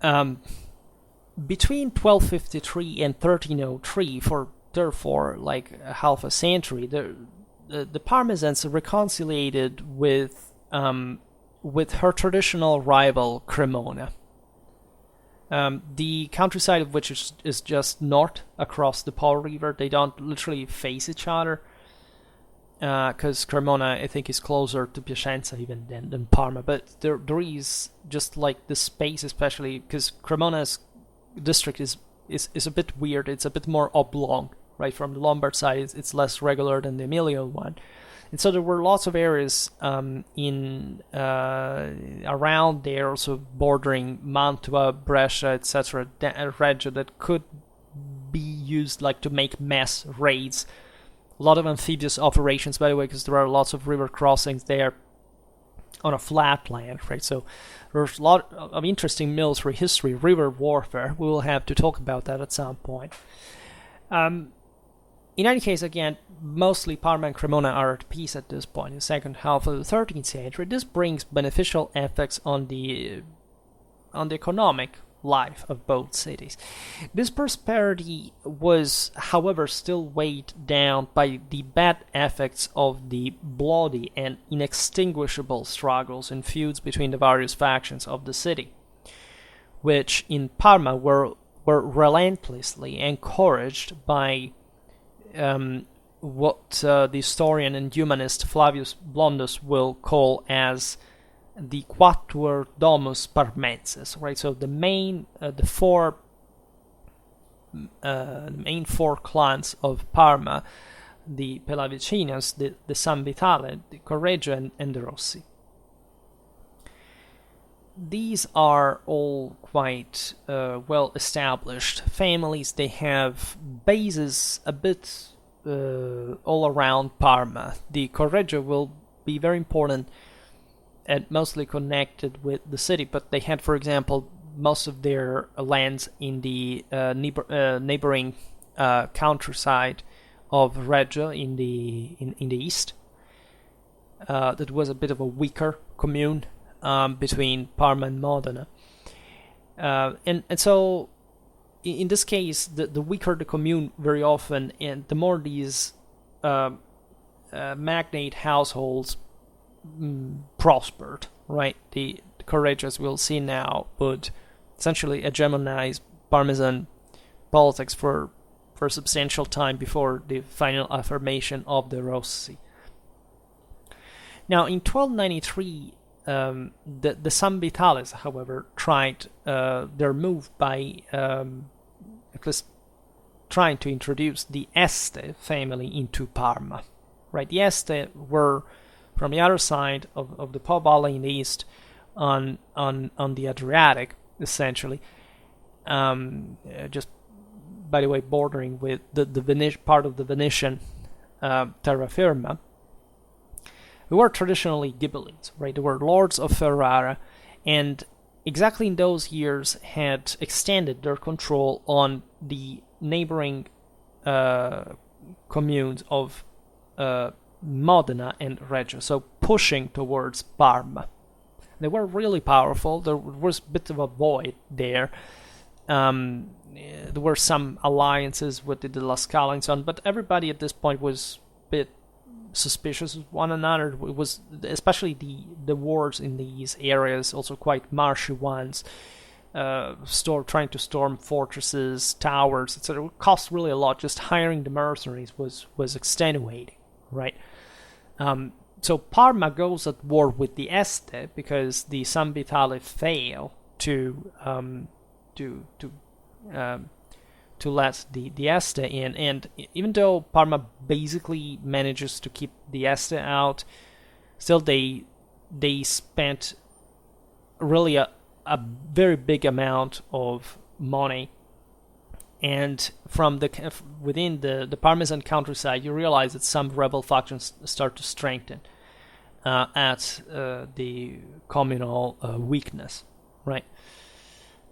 Between 1253 and 1303, for therefore like half a century, the Parmesans reconciliated with her traditional rival Cremona. The countryside of which is just north across the Po River. They don't literally face each other, because Cremona, I think, is closer to Piacenza even than Parma. But there is just like the space, especially because Cremona's district is a bit weird. It's a bit more oblong, right? From the Lombard side, it's less regular than the Emilian one. And so there were lots of areas in around there, also bordering Mantua, Brescia, etc., Reggio, that could be used like to make mass raids. A lot of amphibious operations, by the way, because there are lots of river crossings there on a flat land, right? So there's a lot of interesting military history, river warfare. We will have to talk about that at some point. In any case, again, mostly Parma and Cremona are at peace at this point, in the second half of the 13th century. This brings beneficial effects on the economic life of both cities. This prosperity was, however, still weighed down by the bad effects of the bloody and inextinguishable struggles and feuds between the various factions of the city, which in Parma were relentlessly encouraged by what the historian and humanist Flavius Blondus will call as the Quatuor Domus Parmenses, right? So the main four clans of Parma, the Pellavicinas, the San Vitale, the Correggio, and the Rossi. These are all quite well established families. They have bases a bit all around Parma. The Correggio will be very important and mostly connected with the city, but they had, for example, most of their lands in the neighboring countryside of Reggio in the east. That was a bit of a weaker commune between Parma and Modena, and so in this case, the weaker the commune, very often, and the more these magnate households prospered, right? The Correggios, we'll see now, would essentially hegemonize Parmesan politics for a substantial time before the final affirmation of the Rossi. Now, in 1293, the San Vitales, however, tried their move by at least trying to introduce the Este family into Parma. Right, the Este were from the other side of the Po Valley in the east, on the Adriatic, essentially. Just by the way, bordering with the part of the Venetian terra firma. They were traditionally Ghibellines, right? They were lords of Ferrara, and exactly in those years had extended their control on the neighboring communes of Modena and Reggio, so pushing towards Parma. They were really powerful. There was a bit of a void there. There were some alliances with the La Scala and so on, but everybody at this point was a bit suspicious of one another. It was especially the wars in these areas, also quite marshy ones, trying to storm fortresses, towers, etc. It cost really a lot. Just hiring the mercenaries was extenuating, right? So Parma goes at war with the Este because the San Vitale fail to let the Este in, and even though Parma basically manages to keep the Este out, still they spent really a very big amount of money, and from within the Parmesan countryside, you realize that some rebel factions start to strengthen at the communal weakness, right?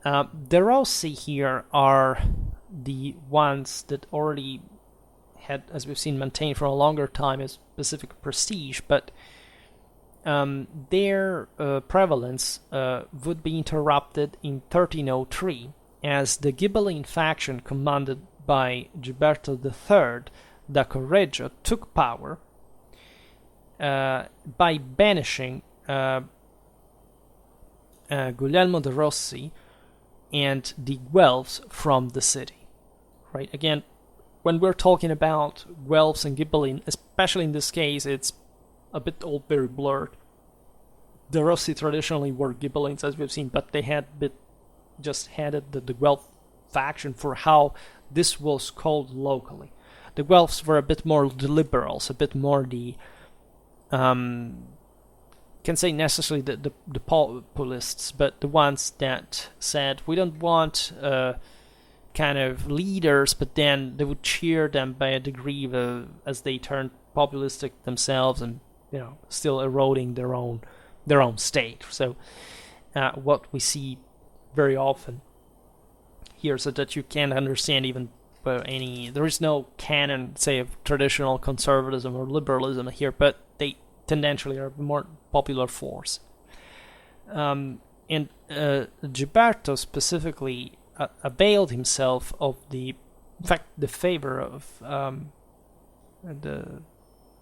The Rossi here are the ones that already had, as we've seen, maintained for a longer time a specific prestige, but their prevalence would be interrupted in 1303 as the Ghibelline faction commanded by Gilberto III da Correggio took power by banishing Guglielmo de' Rossi and the Guelphs from the city. Right? Again, when we're talking about Guelphs and Ghibelline, especially in this case, it's a bit all very blurred. The Rossi traditionally were Ghibellines, as we've seen, but they had just headed the Guelph faction for how this was called locally. The Guelphs were a bit more the liberals, a bit more the can say necessarily the populists, but the ones that said we don't want kind of leaders, but then they would cheer them by a degree as they turned populistic themselves and still eroding their own state. So what we see very often here, so that you can't understand even there is no canon, say, of traditional conservatism or liberalism here, but they tendentially are a more popular force. And Gilberto specifically availed himself of the favor of the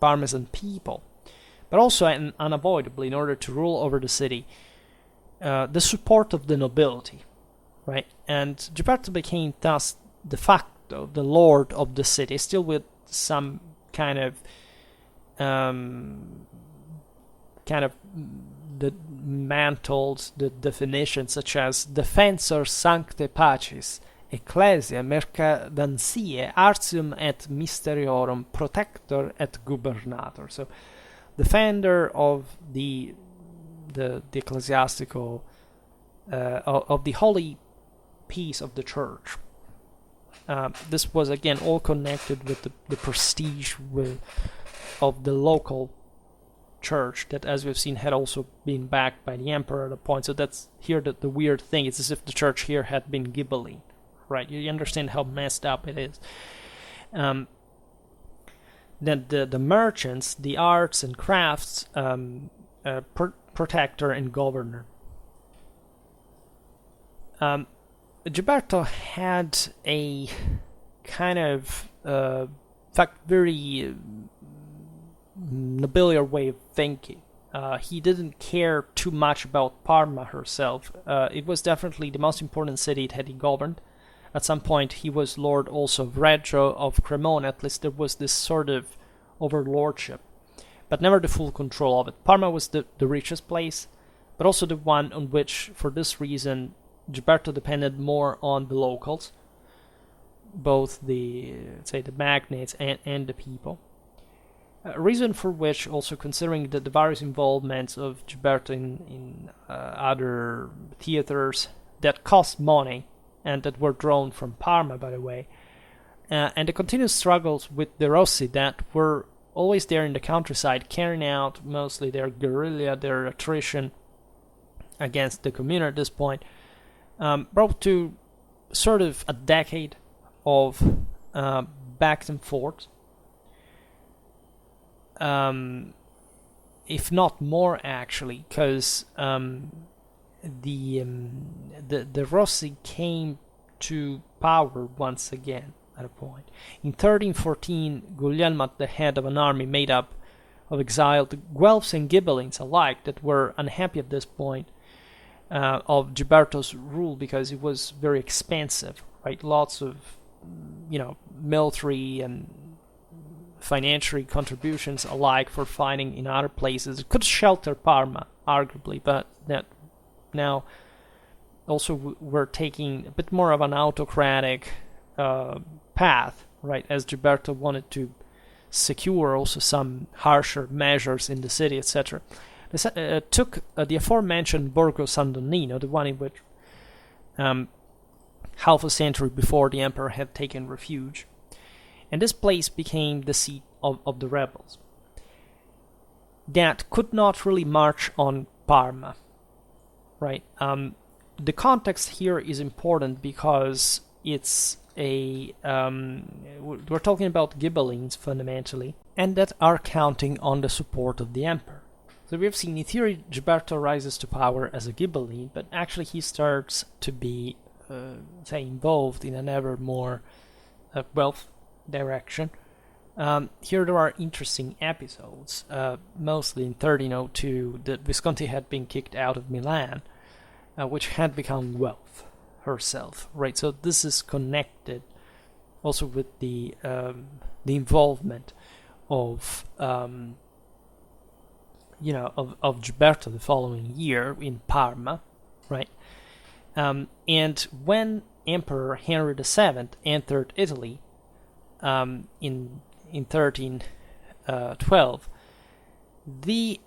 Parmesan people, but also unavoidably, in order to rule over the city, the support of the nobility, right? And Gilberto became thus de facto the lord of the city, still with some kind of the mantles, the definitions such as defensor sancte pacis, ecclesia mercadantiae, artium et mysteriorum, protector et gubernator. So, defender of the ecclesiastical of the holy peace of the church. This was again all connected with the prestige of the local church that, as we've seen, had also been backed by the emperor at a point. So that's here the weird thing. It's as if the church here had been Ghibelline, right? You understand how messed up it is. Then the merchants, the arts and crafts protector and governor. Gilberto had a kind of, very nobiliar way of thinking. He didn't care too much about Parma herself. It was definitely the most important city that he governed. At some point, he was lord also of Reggio, of Cremona. At least there was this sort of overlordship, but never the full control of it. Parma was the richest place, but also the one on which, for this reason, Gilberto depended more on the locals, both the magnates and the people. A reason for which, also considering the various involvements of Gilberto in other theaters that cost money and that were drawn from Parma, by the way, and the continuous struggles with the Rossi that were always there in the countryside, carrying out mostly their guerrilla, their attrition against the commune at this point, brought to sort of a decade of back and forth, if not more actually, because the Rossi came to power once again at a point. In 1314, Guglielmo, at the head of an army made up of exiled Guelphs and Ghibellines alike that were unhappy at this point of Gilberto's rule, because it was very expensive, right? Lots of, military and financial contributions alike for fighting in other places. It could shelter Parma, arguably, but that now also we're taking a bit more of an autocratic path, right? As Gilberto wanted to secure also some harsher measures in the city, etc. Took the aforementioned Borgo San Donnino, the one in which half a century before the emperor had taken refuge, and this place became the seat of the rebels that could not really march on Parma, right? The context here is important because it's we're talking about Ghibellines fundamentally, and that are counting on the support of the emperor. So we have seen, in theory, Gilberto rises to power as a Ghibelline, but actually he starts to be, involved in an ever more wealth direction, Here there are interesting episodes. Mostly in 1302, the Visconti had been kicked out of Milan, which had become Guelph herself, right? So this is connected also with the involvement of of Gilberto the following year in Parma, right? And when Emperor Henry VII entered Italy in 1312, the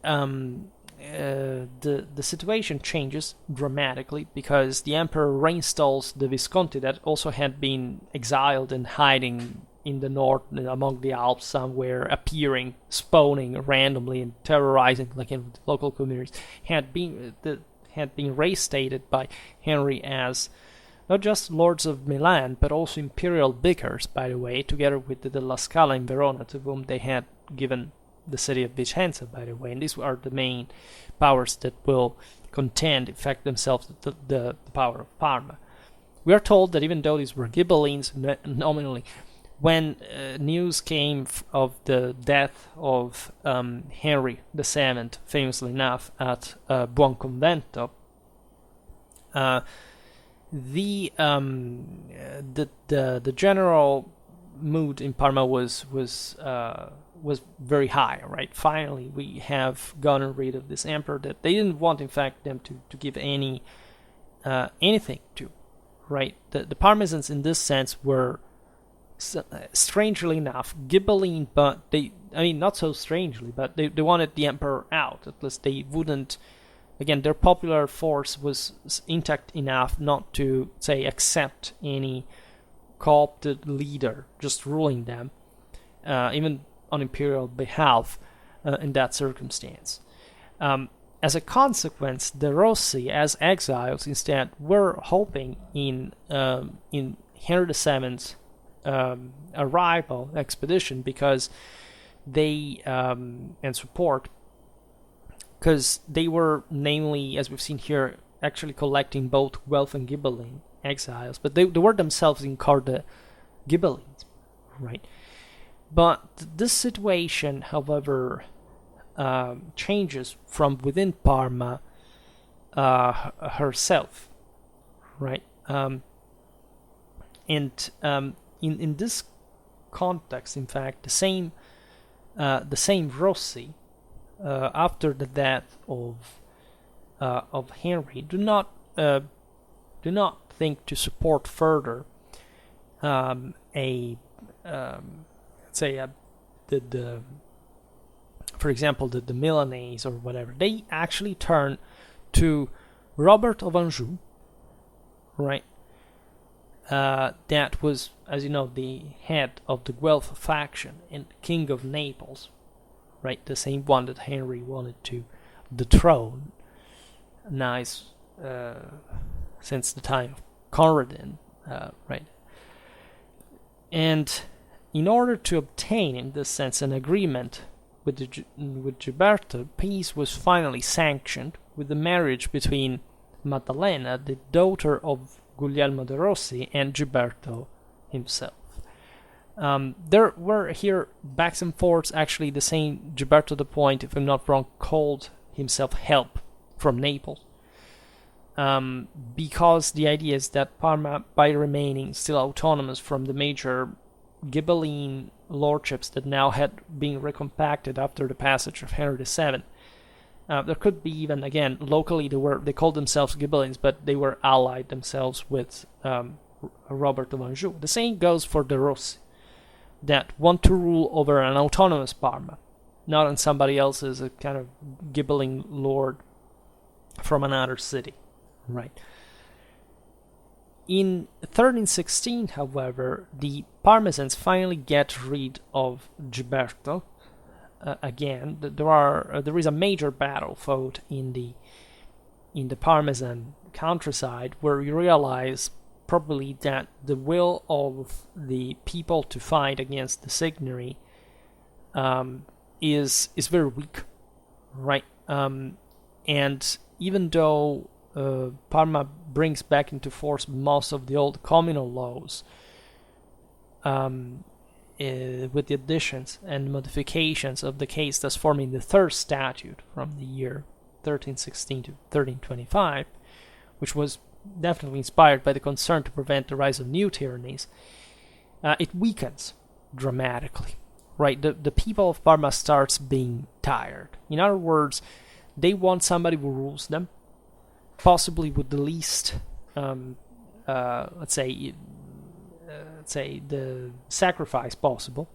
situation changes dramatically because the emperor reinstalls the Visconti that also had been exiled and hiding in the north among the Alps somewhere, appearing, spawning randomly and terrorizing like in local communities, had been reinstated by Henry as not just lords of Milan, but also imperial vicars, by the way, together with the Della Scala in Verona, to whom they had given the city of Vicenza, by the way. And these are the main powers that will contend, in fact, themselves the power of Parma. We are told that even though these were Ghibellines nominally, when news came of the death of Henry VII, famously enough, at Buonconvento, the general mood in Parma was very high, right? Finally, we have gotten rid of this emperor that they didn't want, in fact, them to give anything to, right? The Parmesans, in this sense, were strangely enough Ghibelline, but not so strangely, but they wanted the emperor out. At least they wouldn't. Again, their popular force was intact enough not to, say, accept any co-opted leader just ruling them, even on imperial behalf, in that circumstance. As a consequence, the Rossi, as exiles, instead were hoping in Henry VII's arrival expedition because they and support. Because they were, namely, as we've seen here, actually collecting both Guelph and Ghibelline exiles, but they were themselves in Carda Ghibellines, right? But this situation, however, changes from within Parma herself, right? And in this context, in fact, the same Rossi, after the death of Henry, do not think to support further for example, the Milanese or whatever. They actually turn to Robert of Anjou, right? That was, as you know, the head of the Guelph faction and King of Naples, right? The same one that Henry wanted to dethrone, nice, since the time of Conradin, right? And in order to obtain, in this sense, an agreement with Gilberto, peace was finally sanctioned with the marriage between Maddalena, the daughter of Guglielmo de' Rossi, and Gilberto himself. There were here backs and forths. Actually, the same Gilberto the Point, if I'm not wrong, called himself help from Naples, because the idea is that Parma, by remaining still autonomous from the major Ghibelline lordships that now had been recompacted after the passage of Henry VII, there could be even, again, locally they called themselves Ghibellines, but they were allied themselves with Robert of Anjou. The same goes for the Rossi, that want to rule over an autonomous Parma, not on somebody else's, a kind of Ghibelline lord from another city, right? In 1316, however, the Parmesans finally get rid of Gilberto. Again, there is a major battle fought in the Parmesan countryside, where you realize probably that the will of the people to fight against the Signory is very weak, right? And even though Parma brings back into force most of the old communal laws, with the additions and modifications of the case thus forming the third statute from the year 1316 to 1325, which was definitely inspired by the concern to prevent the rise of new tyrannies, it weakens dramatically. Right, the people of Parma starts being tired. In other words, they want somebody who rules them, possibly with the least, let's say the sacrifice possible.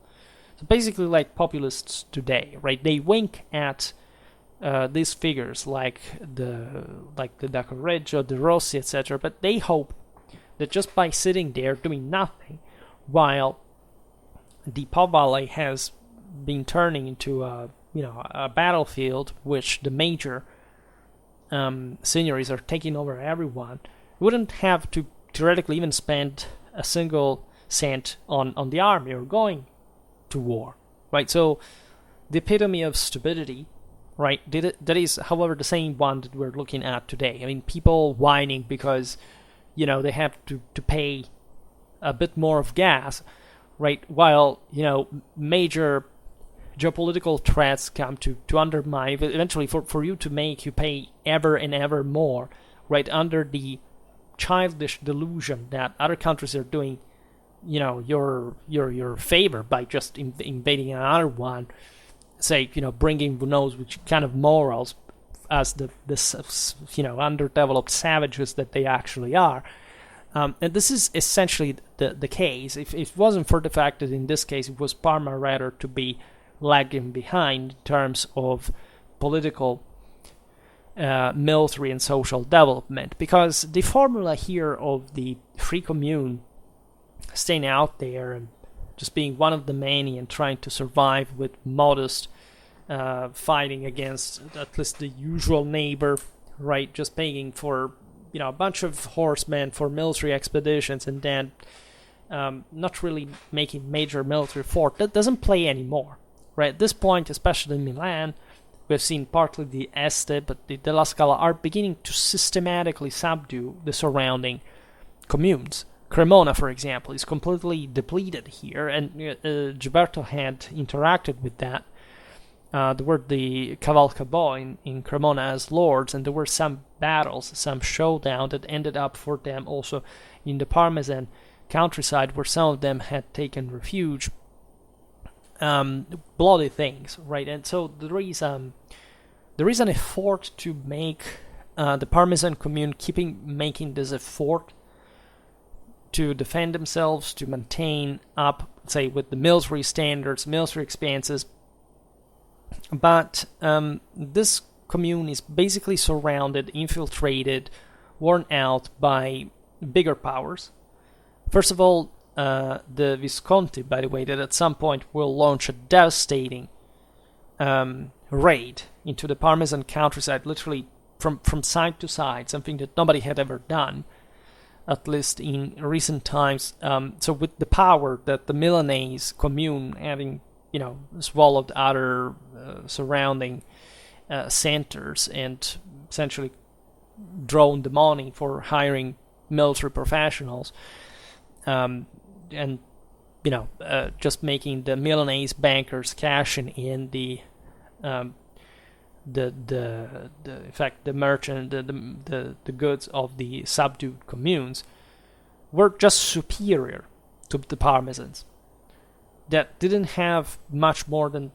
So basically, like populists today, right? They wink at these figures like the da Correggio, the Rossi, etc. But they hope that just by sitting there doing nothing, while the Po Valley has been turning into a battlefield, which the major signories are taking over everyone, wouldn't have to theoretically even spend a single cent on the army or going to war, right? So the epitome of stupidity, right? That is, however, the same one that we're looking at today. I mean, people whining because they have to pay a bit more of gas, right? While major geopolitical threats come to undermine. Eventually, for you to make, you pay ever and ever more, right? Under the childish delusion that other countries are doing, your favor by just invading another one. Say, bringing who knows which kind of morals as the underdeveloped savages that they actually are. And this is essentially the case. If it wasn't for the fact that in this case it was Parma rather to be lagging behind in terms of political, military and social development, because the formula here of the free commune staying out there and just being one of the many and trying to survive with modest fighting against at least the usual neighbor, right? Just paying for a bunch of horsemen for military expeditions and then not really making major military effort. That doesn't play anymore, right? At this point, especially in Milan, we've seen partly the Este, but the La Scala are beginning to systematically subdue the surrounding communes. Cremona, for example, is completely depleted here, and Gilberto had interacted with that. There were the Cavalcabò in Cremona as lords, and there were some battles, some showdown that ended up for them also in the Parmesan countryside, where some of them had taken refuge. Bloody things, right? And so there is an effort to make the Parmesan commune making this effort to defend themselves, to maintain up, say, with the military standards, military expenses. But this commune is basically surrounded, infiltrated, worn out by bigger powers. First of all, the Visconti, by the way, that at some point will launch a devastating raid into the Parmesan countryside, literally from side to side, something that nobody had ever done, at least in recent times. So with the power that the Milanese commune, having swallowed other surrounding centers and essentially drawn the money for hiring military professionals, and just making the Milanese bankers cashing in the in fact the merchant the goods of the subdued communes, were just superior to the Parmesans that didn't have much more than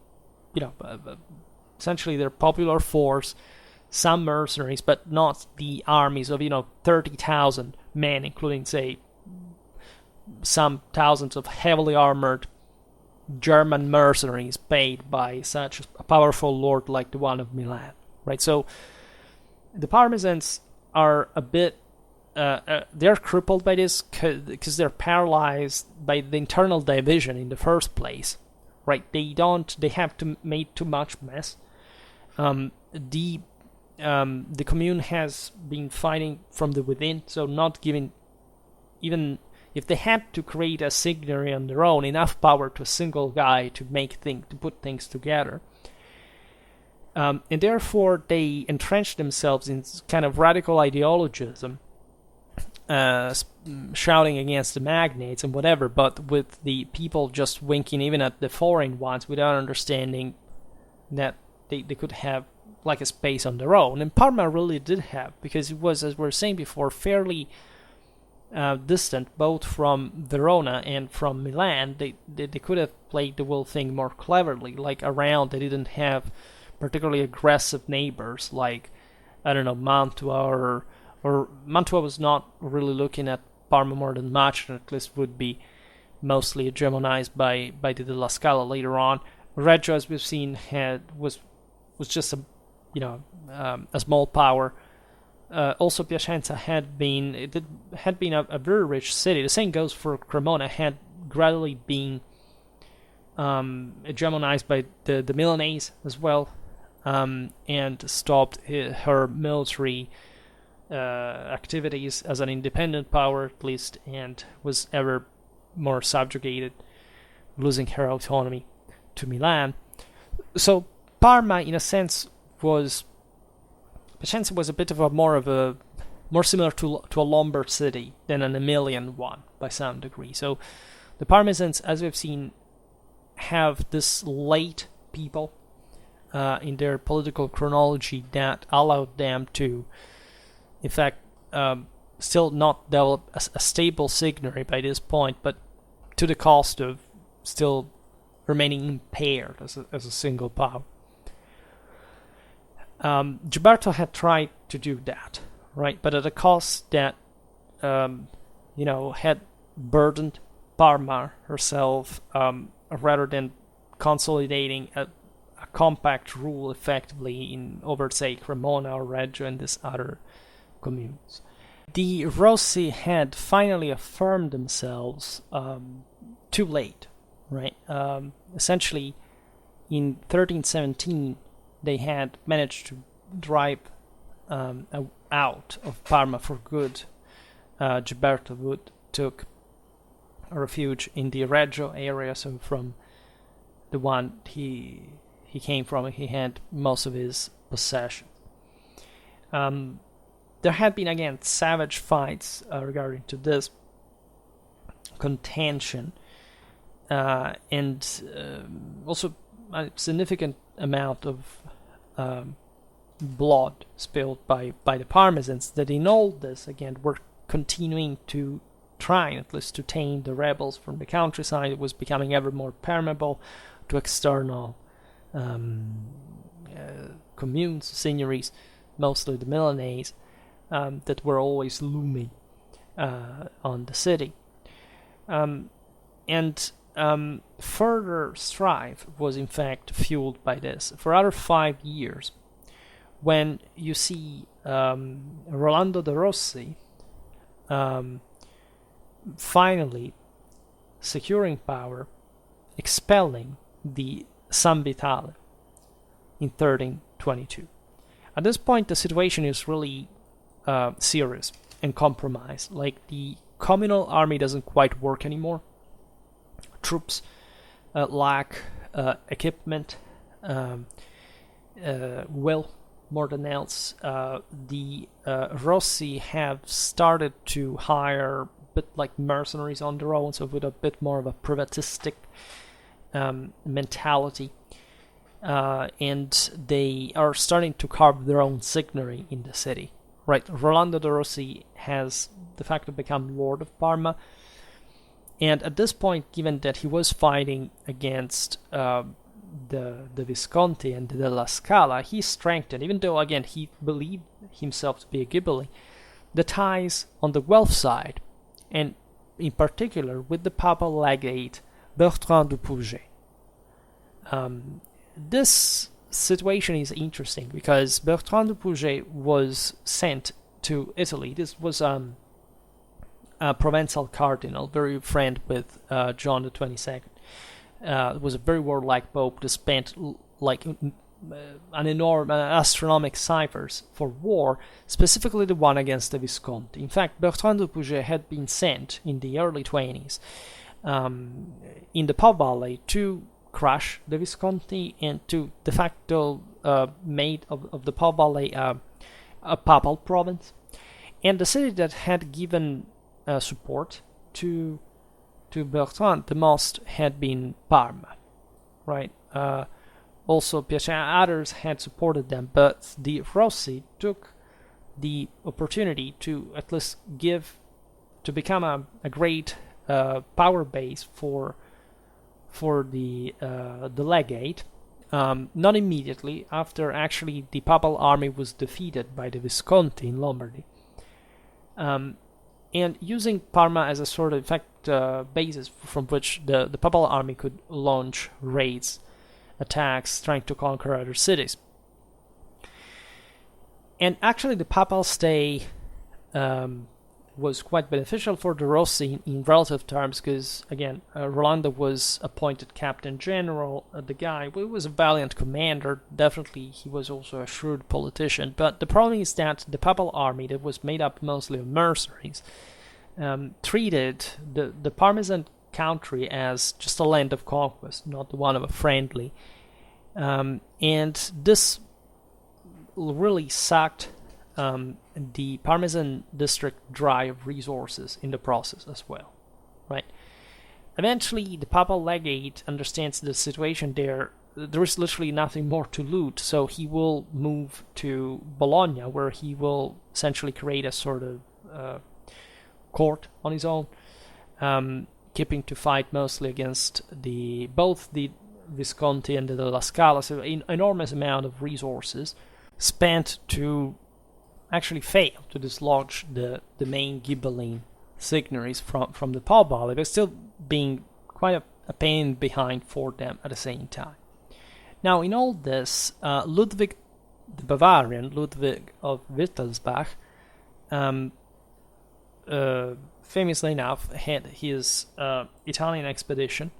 essentially their popular force, some mercenaries, but not the armies of 30,000 men, including, say, some thousands of heavily armored German mercenaries paid by such a powerful lord like the one of Milan, right? So the Parmesans are a bit they're crippled by this because they're paralyzed by the internal division in the first place, right? They have to make too much mess. The commune has been fighting from the within, so not giving, even if they had to create a signory on their own, enough power to a single guy to put things together. And therefore they entrenched themselves in kind of radical ideologism, shouting against the magnates and whatever, but with the people just winking even at the foreign ones without understanding that they could have like a space on their own. And Parma really did have, because it was, as we were saying before, fairly distant both from Verona and from Milan. They could have played the whole thing more cleverly. Like around, they didn't have particularly aggressive neighbors like, I don't know, Mantua, or Mantua was not really looking at Parma more than much, and at least would be mostly hegemonized by the Della Scala later on. Reggio, as we've seen, was just a small power. Also, Piacenza had been a very rich city. The same goes for Cremona. Had gradually been hegemonized by the Milanese as well, and stopped her military activities as an independent power, at least, and was ever more subjugated, losing her autonomy to Milan. So Parma, in a sense, Piacenza was a bit of a more similar to a Lombard city than an Emilian one by some degree. So the Parmesans, as we've seen, have this late people in their political chronology that allowed them to, in fact, still not develop a stable signory by this point, but to the cost of still remaining impaired as a single power. Gilberto had tried to do that, right? But at a cost that, had burdened Parma herself, rather than consolidating a compact rule effectively over, say, Cremona or Reggio and these other communes. The Rossi had finally affirmed themselves too late, right? Essentially, in 1317, they had managed to drive out of Parma for good. Gilberto took a refuge in the Reggio area, so from the one he came from, he had most of his possessions. There had been, again, savage fights regarding to this contention, and also a significant amount of blood spilled by the Parmesans, that in all this, again, were continuing to try, at least, to tame the rebels from the countryside. It was becoming ever more permeable to external communes, signories, mostly the Milanese, that were always looming on the city. And further strife was in fact fueled by this. For other 5 years, when you see Rolando de' Rossi finally securing power, expelling the San Vitale in 1322. At this point, the situation is really serious and compromised. Like, the communal army doesn't quite work anymore. Troops lack equipment, will more than else. The Rossi have started to hire a bit like mercenaries on their own, so with a bit more of a privatistic mentality, and they are starting to carve their own signory in the city. Right, Rolando de' Rossi has de facto become Lord of Parma, and at this point, given that he was fighting against the Visconti and the Della Scala, he strengthened, even though, again, he believed himself to be a Ghibelline, the ties on the Guelph side, and in particular with the papal legate Bertrand du Pouget. This situation is interesting because Bertrand du Pouget was sent to Italy. This was a Provençal cardinal, very friend with John the 22nd. Was a very warlike pope that spent like an enormous astronomical ciphers for war, specifically the one against the Visconti. In fact, Bertrand du Pouget had been sent in the early 20s in the Pau Valley to crush the Visconti and to de facto made of the Pau Valley a papal province. And the city that had given support to Bertrand the most had been Parma, right? Also, Piacenza, others had supported them, but the Rossi took the opportunity to at least become a great power base for the legate. Not immediately, after actually the papal army was defeated by the Visconti in Lombardy. And using Parma as a sort of, in fact, basis from which the papal army could launch raids, attacks, trying to conquer other cities. And actually the papal stay was quite beneficial for the Rossi in relative terms, because, again, Rolando was appointed Captain General. The guy was a valiant commander. Definitely he was also a shrewd politician. But the problem is that the papal army, that was made up mostly of mercenaries, treated the Parmesan country as just a land of conquest, not the one of a friendly. And this really sucked the Parmesan district dry of resources in the process as well, right? Eventually, the papal legate understands the situation there. There is literally nothing more to loot, so he will move to Bologna, where he will essentially create a sort of court on his own, keeping to fight mostly against both the Visconti and the La Scala, so an enormous amount of resources spent to actually fail to dislodge the main Ghibelline signories from the Pobali, but still being quite a pain behind for them at the same time. Now, in all this, Ludwig the Bavarian, Ludwig of Wittelsbach, famously enough, had his Italian expedition,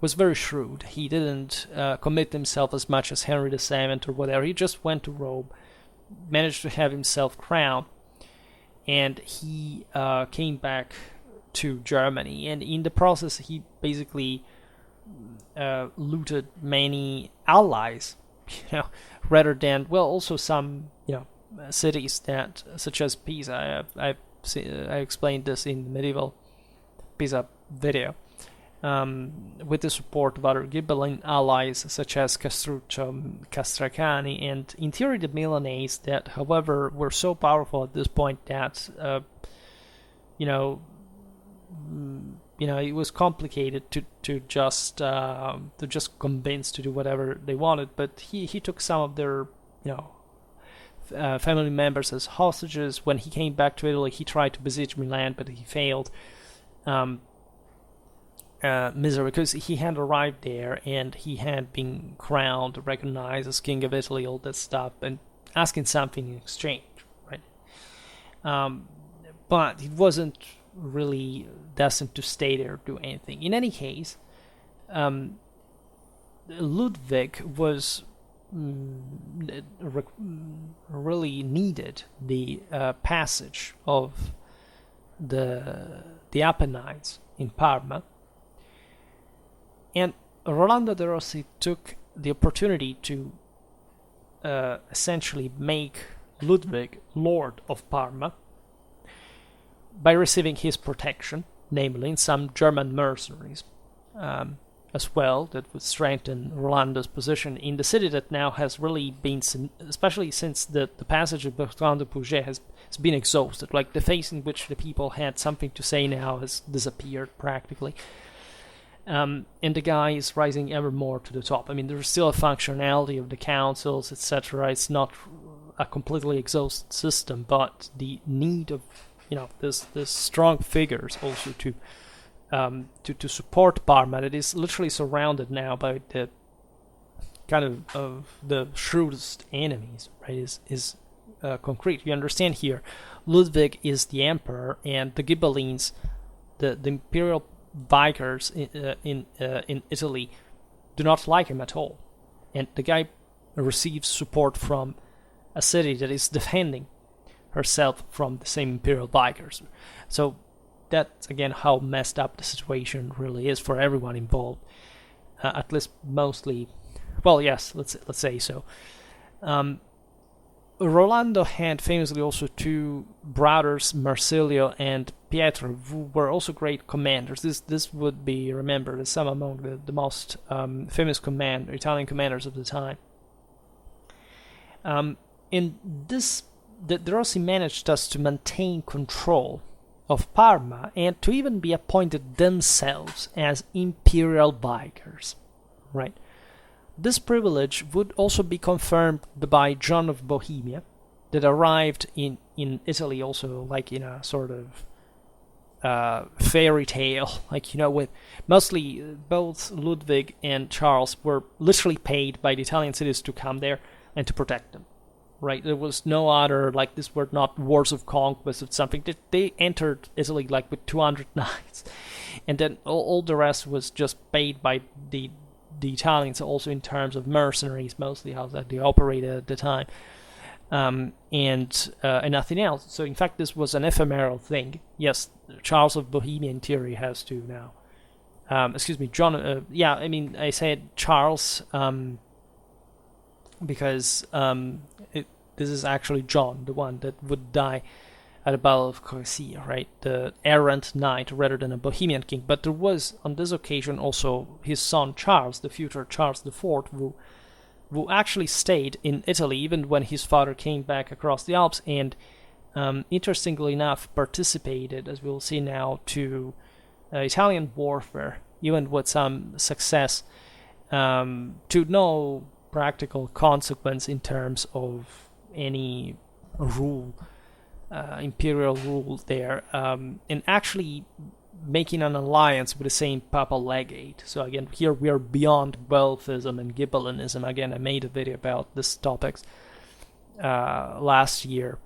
was very shrewd. He didn't commit himself as much as Henry VII or whatever. He just went to Rome, managed to have himself crowned, and he came back to Germany. And in the process, he basically looted many allies, rather than, well, also some, cities that, such as Pisa. I explained this in the medieval Pisa video. With the support of other Ghibelline allies such as Castruccio, Castracani, and in theory the Milanese, that, however, were so powerful at this point that it was complicated to just convince to do whatever they wanted. But he took some of their family members as hostages. When he came back to Italy, he tried to besiege Milan, but he failed. Misery, because he had arrived there and he had been crowned, recognized as King of Italy, all that stuff, and asking something in exchange, right? But he wasn't really destined to stay there or do anything. In any case, Ludwig was really needed the passage of the Apennines in Parma. And Rolando de' Rossi took the opportunity to essentially make Ludwig Lord of Parma by receiving his protection, namely some German mercenaries, as well, that would strengthen Rolando's position in the city that now has really been, especially since the passage of Bertrand de Pouget has been exhausted. Like, the phase in which the people had something to say now has disappeared practically. And the guy is rising ever more to the top. I mean, there's still a functionality of the councils, etc. It's not a completely exhausted system, but the need of this strong figures also to support Parma, that is literally surrounded now by the kind of the shrewdest enemies, right? Is concrete. You understand here, Ludwig is the emperor, and the Ghibellines, the imperial Vikers in Italy, do not like him at all, and the guy receives support from a city that is defending herself from the same imperial Vikers. So that's again how messed up the situation really is for everyone involved. At least mostly, well, yes, let's say so. Rolando had famously also two brothers, Marsilio and Pietro, who were also great commanders. This would be remembered as some among the most famous Italian commanders of the time. In this, the Rossi managed thus to maintain control of Parma and to even be appointed themselves as imperial vicars, right? This privilege would also be confirmed by John of Bohemia, that arrived in Italy also like in a sort of fairy tale, like, with mostly both Ludwig and Charles were literally paid by the Italian cities to come there and to protect them, right? There was no other, like, these were not wars of conquest or something. They entered Italy like with 200 knights, and then all the rest was just paid by the Italians, also in terms of mercenaries, mostly how that they operated at the time, and nothing else. So in fact, this was an ephemeral thing. Yes, Charles of Bohemia in theory has to now. Excuse me, John. Yeah, I mean, I said Charles because this is actually John, the one that would die at the Battle of Crecy, right? The errant knight rather than a Bohemian king. But there was, on this occasion, also his son Charles, the future Charles IV, who actually stayed in Italy even when his father came back across the Alps, and interestingly enough participated, as we'll see now, to Italian warfare, even with some success, to no practical consequence in terms of any rule, imperial rule there, and actually making an alliance with the same papal legate. So again, here we are beyond Guelphism and Ghibellinism. Again, I made a video about this topics last year,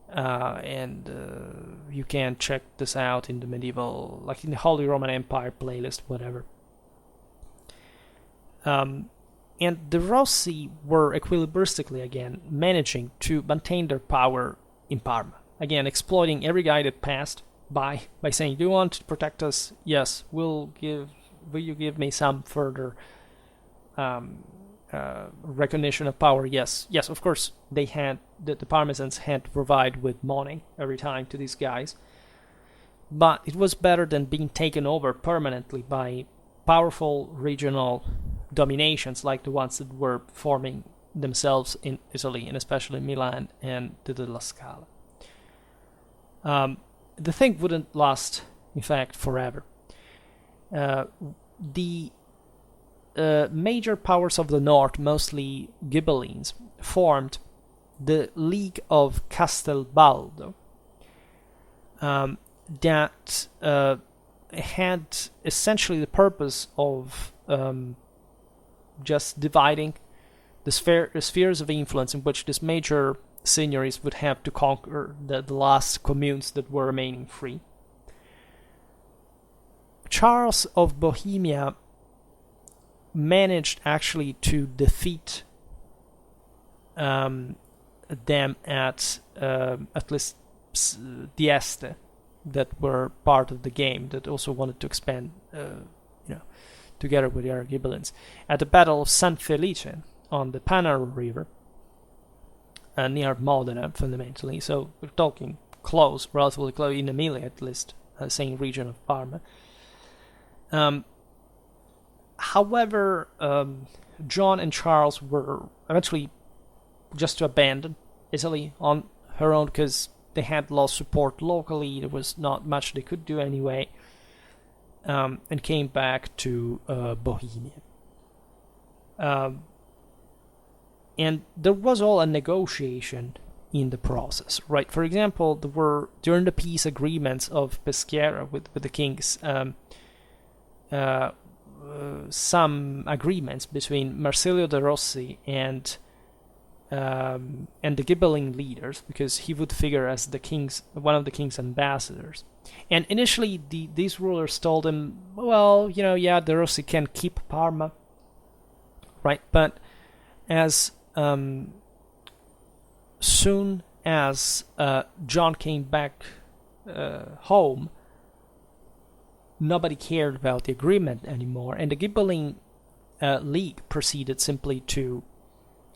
and you can check this out in the medieval, like in the Holy Roman Empire playlist, whatever. And the Rossi were equilibristically, again, managing to maintain their power in Parma. Again, exploiting every guy that passed by saying, "Do you want to protect us? Yes. Will you give me some further recognition of power? Yes. Yes, of course, they had, the Parmesans had to provide with money every time to these guys. But it was better than being taken over permanently by powerful regional dominations like the ones that were forming themselves in Italy, and especially Milan and the La Scala. The thing wouldn't last, in fact, forever. The major powers of the north, mostly Ghibellines, formed the League of Castelbaldo, that had essentially the purpose of just dividing the spheres of influence in which these major seigneuries would have to conquer the last communes that were remaining free. Charles of Bohemia managed actually to defeat them at least the Este, that were part of the game, that also wanted to expand, together with the other Ghibellines, at the Battle of San Felice on the Panaro River, near Modena, fundamentally. So we're talking close, relatively close, in Emilia at least, same region of Parma. However, John and Charles were eventually just to abandon Italy on her own, because they had lost support locally. There was not much they could do anyway, and came back to Bohemia. And there was all a negotiation in the process, right? For example, there were, during the peace agreements of Peschiera with the kings, some agreements between Marsilio de' Rossi and the Ghibelline leaders, because he would figure as one of the king's ambassadors. And initially, these rulers told him, well, de' Rossi can keep Parma, right? But as soon as John came back home, nobody cared about the agreement anymore, and the Ghibelline League proceeded simply to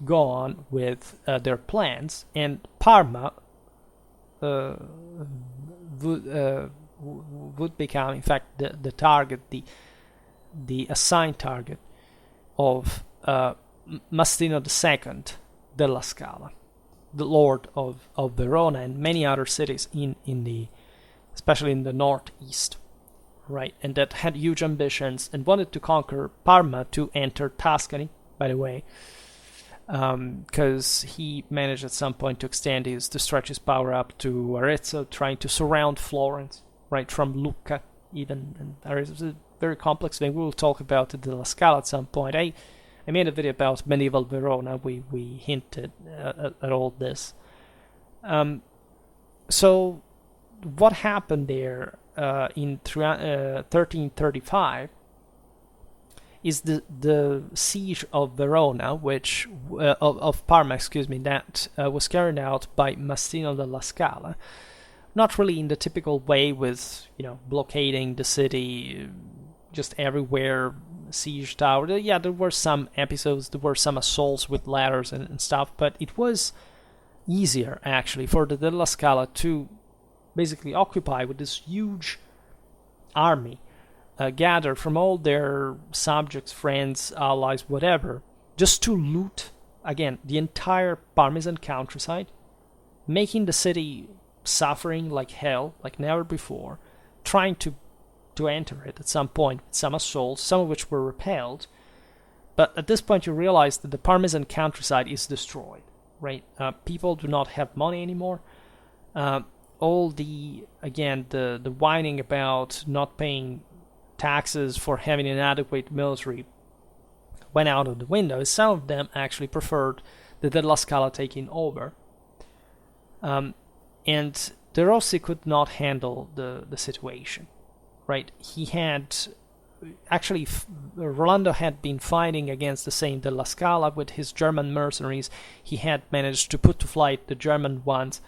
go on with their plans, and Parma would become, in fact, the target, the assigned target of Mastino II della Scala, the Lord of Verona, and many other cities especially in the northeast, right? And that had huge ambitions and wanted to conquer Parma to enter Tuscany, by the way, because he managed at some point to stretch his power up to Arezzo, trying to surround Florence, right, from Lucca even. And Arezzo is a very complex thing. We will talk about it in La Scala at some point. I made a video about medieval Verona. We hinted at all this. So what happened there in 1335 is the siege of Verona, which of Parma, excuse me, that was carried out by Mastino della Scala. Not really in the typical way with, blockading the city just everywhere, siege tower. Yeah, there were some episodes, there were some assaults with ladders and stuff, but it was easier actually for the Della Scala to basically occupy with this huge army gathered from all their subjects, friends, allies, whatever, just to loot, again, the entire Parmesan countryside, making the city suffering like hell, like never before, trying to enter it at some point with some assaults, some of which were repelled. But at this point you realize that the Parmesan countryside is destroyed, right? People do not have money anymore. All the whining about not paying taxes for having an adequate military went out of the window. Some of them actually preferred the Della Scala taking over. And De Rossi could not handle the situation, right? He had actually, Rolando had been fighting against the same Della Scala with his German mercenaries. He had managed to put to flight the German ones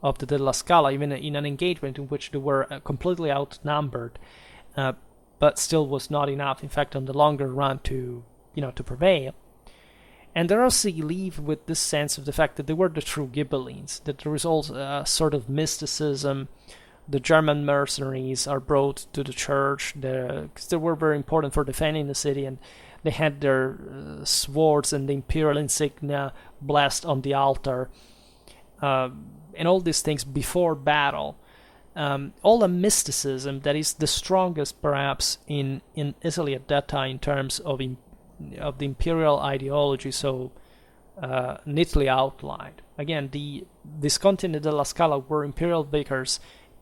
of the Della Scala, even in an engagement in which they were completely outnumbered, but still was not enough, in fact, on the longer run to prevail. And De Rossi leave with this sense of the fact that they were the true Ghibellines, that there was also a sort of mysticism. The German mercenaries are brought to the church because they were very important for defending the city, and they had their swords and the imperial insignia blessed on the altar, and all these things before battle. All the mysticism that is the strongest perhaps in Italy at that time in terms of the imperial ideology, so neatly outlined. Again, the Visconti and Della Scala were imperial vicars,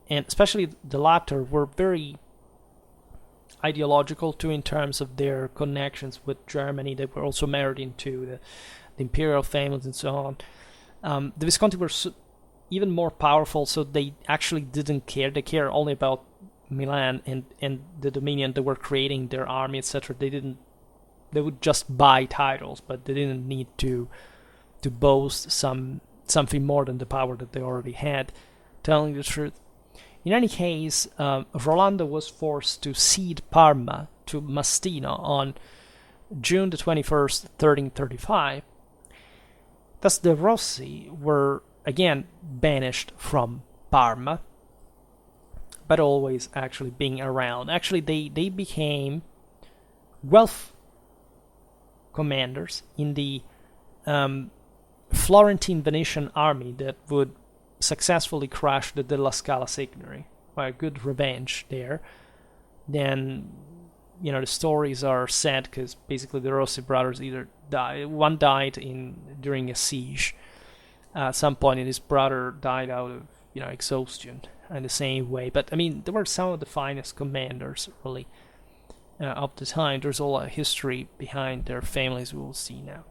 and especially the latter were very ideological too in terms of their connections with Germany. They were also married into the imperial families and so on. The Visconti were even more powerful, so they actually didn't care. They cared only about Milan and the dominion they were creating, their army, etc. They would just buy titles, but they didn't need to boast something more than the power that they already had, telling the truth. In any case, Rolando was forced to cede Parma to Mastino on June the 21st, 1335. Thus the Rossi were again banished from Parma, but always actually being around. Actually, they became wealth commanders in the Florentine Venetian army that would successfully crush the Della Scala signory. By a good revenge there. Then, the stories are sad because basically the Rossi brothers either died. One died during a siege at some point, and his brother died out of exhaustion in the same way. But I mean, they were some of the finest commanders really of the time. There's all a history behind their families we will see now.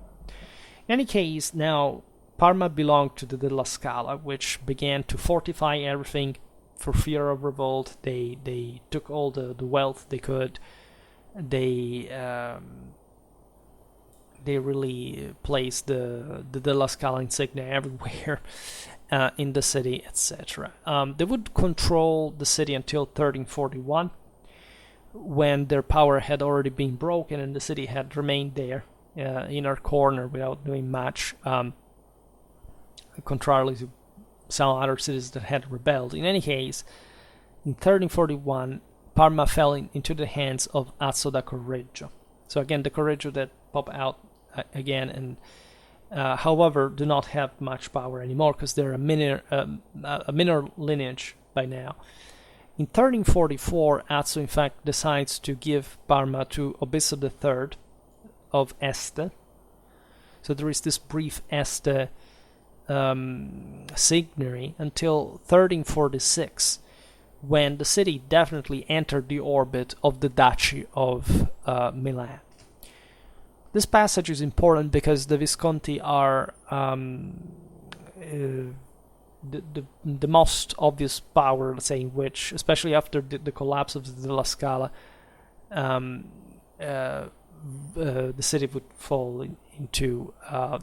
In any case, now Parma belonged to the Della Scala, which began to fortify everything for fear of revolt. They took all the wealth they could. They really placed the Della Scala insignia everywhere in the city, etc. They would control the city until 1341, when their power had already been broken and the city had remained there inner corner without doing much, contrarily to some other cities that had rebelled. In any case, in 1341, Parma fell into the hands of Azzo da Correggio. So again, the Correggio that pop out again, and however do not have much power anymore because they're a minor lineage by now. In 1344, Azzo in fact decides to give Parma to Obisso III of Este. So there is this brief Este signory until 1346, when the city definitely entered the orbit of the Duchy of Milan. This passage is important because the Visconti are the most obvious power, let's say, in which, especially after the collapse of the La Scala, the city would fall into.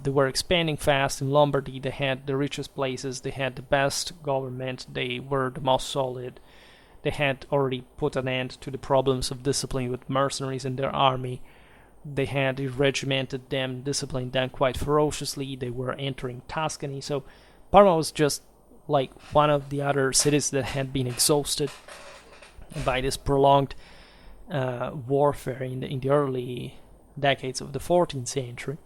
They were expanding fast in Lombardy. They had the richest places. They had the best government. They were the most solid. They had already put an end to the problems of discipline with mercenaries in their army. They had regimented them, disciplined them quite ferociously. They were entering Tuscany. So Parma was just like one of the other cities that had been exhausted by this prolonged warfare in the early decades of the 14th century.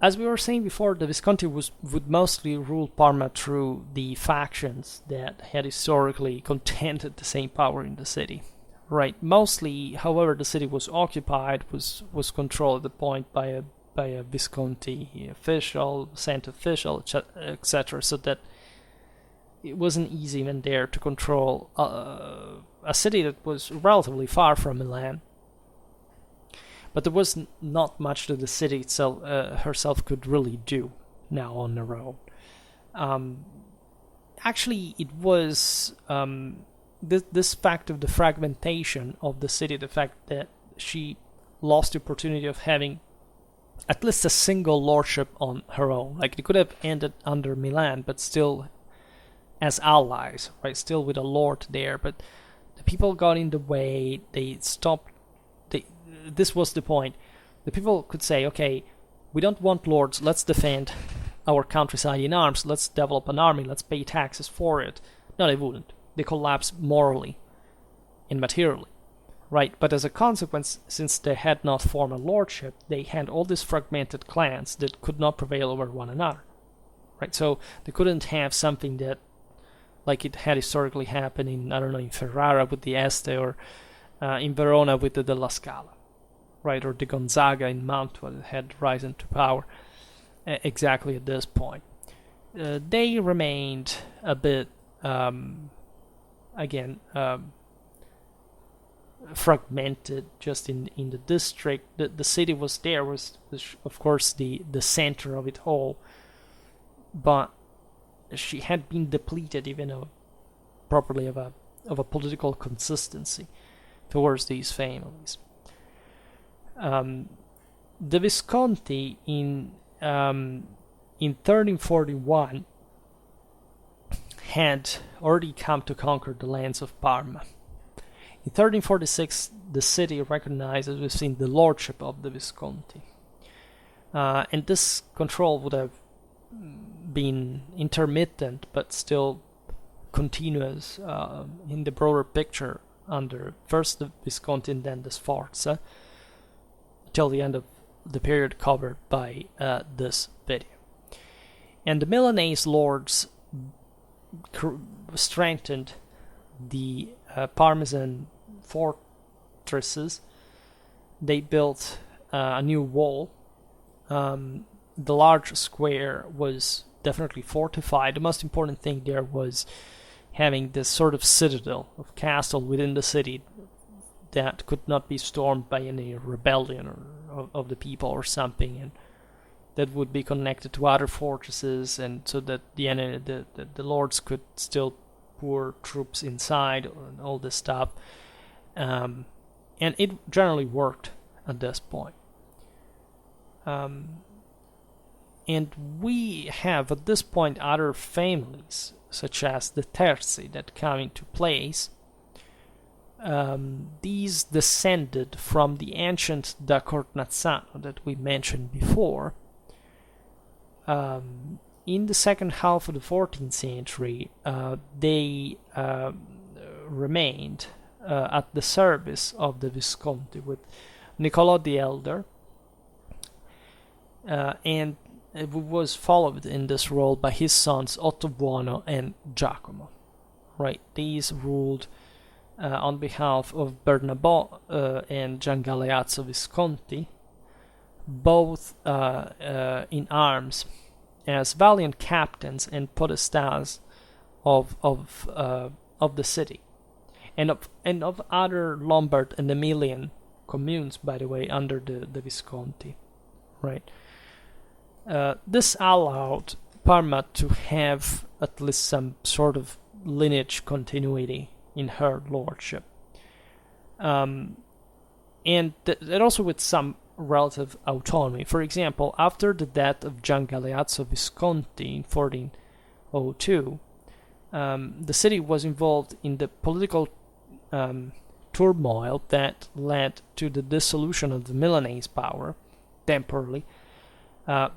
As we were saying before, the Visconti would mostly rule Parma through the factions that had historically contended the same power in the city. Right. Mostly, however, the city was occupied, was controlled at the point by a Visconti official, sent official, etc. So that it wasn't easy even there to control a city that was relatively far from Milan. But there was not much that the city itself herself could really do now on her own. Actually, it was this fact of the fragmentation of the city, the fact that she lost the opportunity of having at least a single lordship on her own. Like, it could have ended under Milan, but still as allies, right? Still with a lord there, but the people got in the way. They stopped. This was the point. The people could say, okay, we don't want lords, let's defend our countryside in arms, let's develop an army, let's pay taxes for it. No, they wouldn't. They collapsed morally and materially, right? But as a consequence, since they had not formed a lordship, they had all these fragmented clans that could not prevail over one another, right? So they couldn't have something that, like it had historically happened in, I don't know, in Ferrara with the Este, or in Verona with the La Scala, right? Or the Gonzaga in Mantua that had risen to power exactly at this point. They remained a bit, fragmented just in the district. The city was there, was of course the center of it all, but she had been depleted even properly of a political consistency towards these families. The Visconti in 1341 had already come to conquer the lands of Parma. In 1346, the city recognizes within the lordship of the Visconti. And this control would have been intermittent, but still continuous in the broader picture under first the Visconti and then the Sforza, till the end of the period covered by this video. And the Milanese lords strengthened the Parmesan fortresses. They built a new wall. The large square was definitely fortified. The most important thing there was having this sort of citadel of castle within the city that could not be stormed by any rebellion or of the people or something, and that would be connected to other fortresses, and so that the lords could still pour troops inside and all this stuff. And it generally worked at this point. And we have at this point other families, such as the Terzi, that come into place. these descended from the ancient da Cornazzano that we mentioned before. In the second half of the 14th century, they remained at the service of the Visconti with Niccolò the Elder, and it was followed in this role by his sons Ottobuono and Giacomo. Right, these ruled on behalf of Bernabò and Gian Galeazzo Visconti, both in arms as valiant captains and podestas of the city, and of other Lombard and Emilian communes, by the way, under the Visconti. Right. This allowed Parma to have at least some sort of lineage continuity in her lordship, and also with some relative autonomy. For example, after the death of Gian Galeazzo Visconti in 1402, the city was involved in the political turmoil that led to the dissolution of the Milanese power temporarily.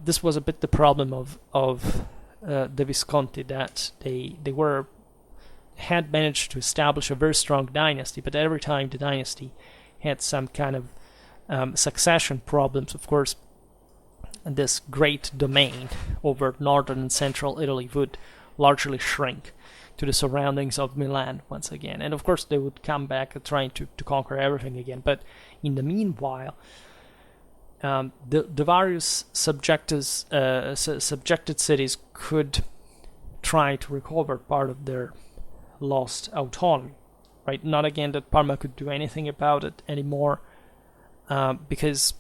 This was a bit the problem of the Visconti, that they had managed to establish a very strong dynasty, but every time the dynasty had some kind of succession problems, of course, this great domain over northern and central Italy would largely shrink to the surroundings of Milan once again. And of course, they would come back trying to conquer everything again. But in the meanwhile, the various subjected cities could try to recover part of their lost autonomy. Right? Not again that Parma could do anything about it anymore, because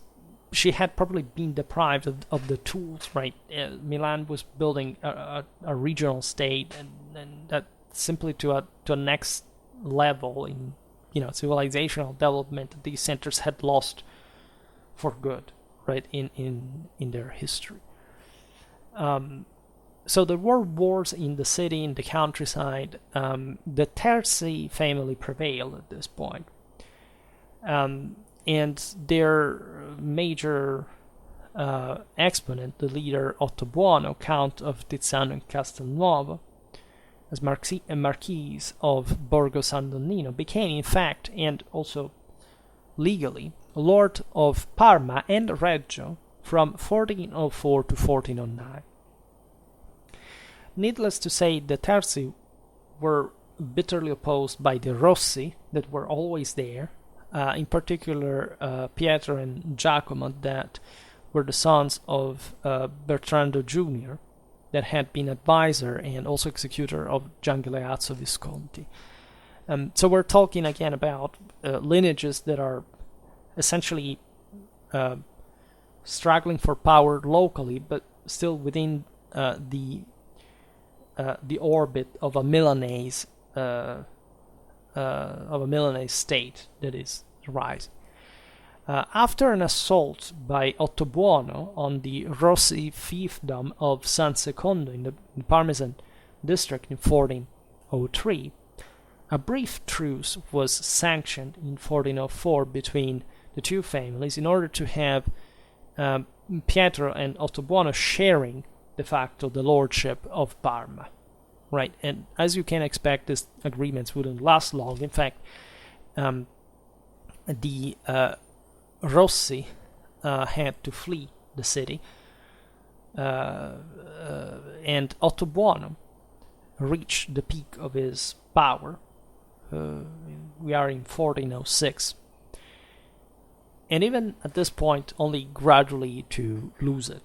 she had probably been deprived of the tools. Right? Milan was building a regional state, and that simply to a next level in civilizational development, these centers had lost for good, right, in their history. So there were wars in the city, in the countryside. The Terzi family prevailed at this point. And their major exponent, the leader Ottobuono, Count of Tiziano and Castelnuovo, as Marquis of Borgo San Donnino, became in fact, and also legally, Lord of Parma and Reggio from 1404 to 1409. Needless to say, the Terzi were bitterly opposed by the Rossi that were always there, in particular Pietro and Giacomo, that were the sons of Bertrando Jr., that had been advisor and also executor of Gian Galeazzo Visconti. So we're talking again about lineages that are essentially struggling for power locally, but still within the orbit of a Milanese state that is rising. After an assault by Ottobuono on the Rossi fiefdom of San Secondo in the Parmesan district in 1403, a brief truce was sanctioned in 1404 between the two families in order to have Pietro and Ottobuono sharing de facto the lordship of Parma. Right, and as you can expect, these agreements wouldn't last long. In fact, the Rossi had to flee the city, and Ottobuono reached the peak of his power. We are in 1406, and even at this point, only gradually to lose it.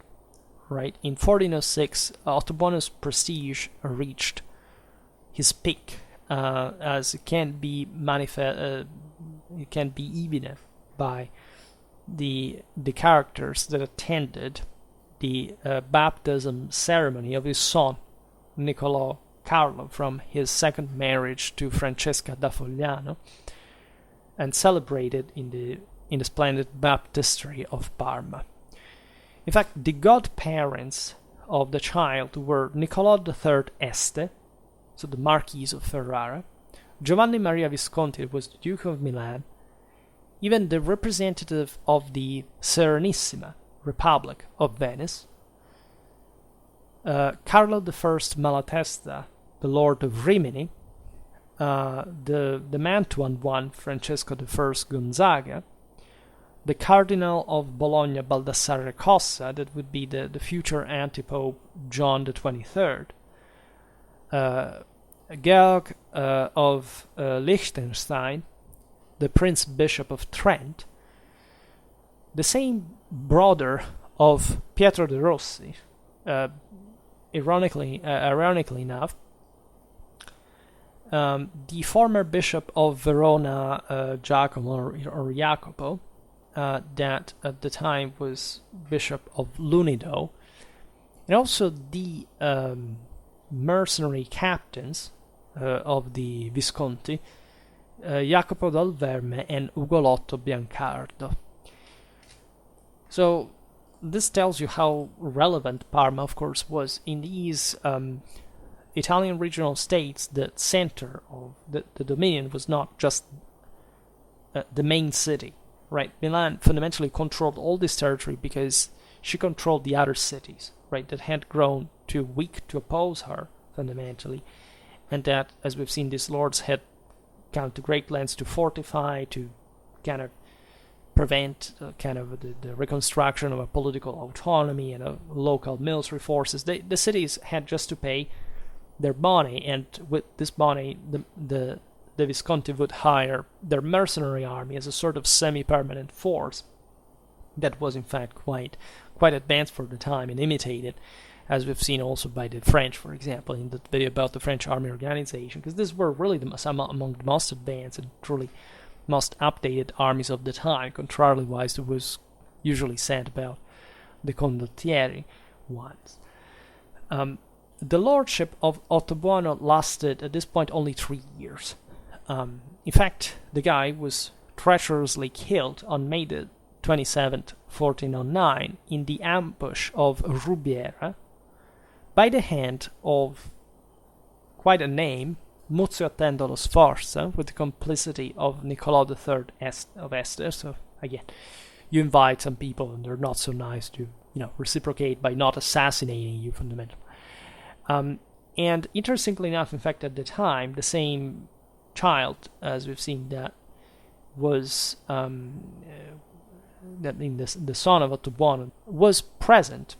Right, in 1406, Ottobuono's prestige reached his peak, as it can be evident by the characters that attended the baptism ceremony of his son Niccolò Carlo from his second marriage to Francesca da Fogliano, and celebrated in the splendid baptistry of Parma. In fact, the godparents of the child were Niccolò III Este, so the Marquis of Ferrara, Giovanni Maria Visconti was the Duke of Milan, even the representative of the Serenissima Republic of Venice, Carlo I Malatesta, the Lord of Rimini, the Mantuan one, Francesco I Gonzaga, the Cardinal of Bologna, Baldassarre Cossa, that would be the future antipope John the 23rd, Georg of Liechtenstein, the Prince Bishop of Trent, the same brother of Pietro de' Rossi, ironically enough, the former Bishop of Verona, Giacomo or Jacopo, that at the time was Bishop of Lunido, and also the mercenary captains of the Visconti, Jacopo dal Verme and Ugolotto Biancardo. So this tells you how relevant Parma, of course, was in these Italian regional states. The center of the dominion was not just the main city, right? Milan fundamentally controlled all this territory because she controlled the other cities, right, that had grown too weak to oppose her fundamentally, and that, as we've seen, these lords had gone to great lengths to fortify, to kind of prevent the reconstruction of a political autonomy and of local military forces. The cities had just to pay their money, and with this money, the Visconti would hire their mercenary army as a sort of semi-permanent force that was in fact quite advanced for the time and imitated, as we've seen also by the French, for example, in the video about the French army organization, because these were really among the most advanced and truly most updated armies of the time, contrarily-wise to what was usually said about the condottieri ones. The lordship of Ottobuono lasted at this point only 3 years. In fact, the guy was treacherously killed on May the 27th, 1409, in the ambush of Rubiera by the hand of quite a name, Muzio Attendolo Sforza, with the complicity of Niccolò III of Este. So again, you invite some people and they're not so nice to, reciprocate by not assassinating you fundamentally. And interestingly enough, in fact, at the time, the same child, as we've seen, that was the son of Ottobuono, was present.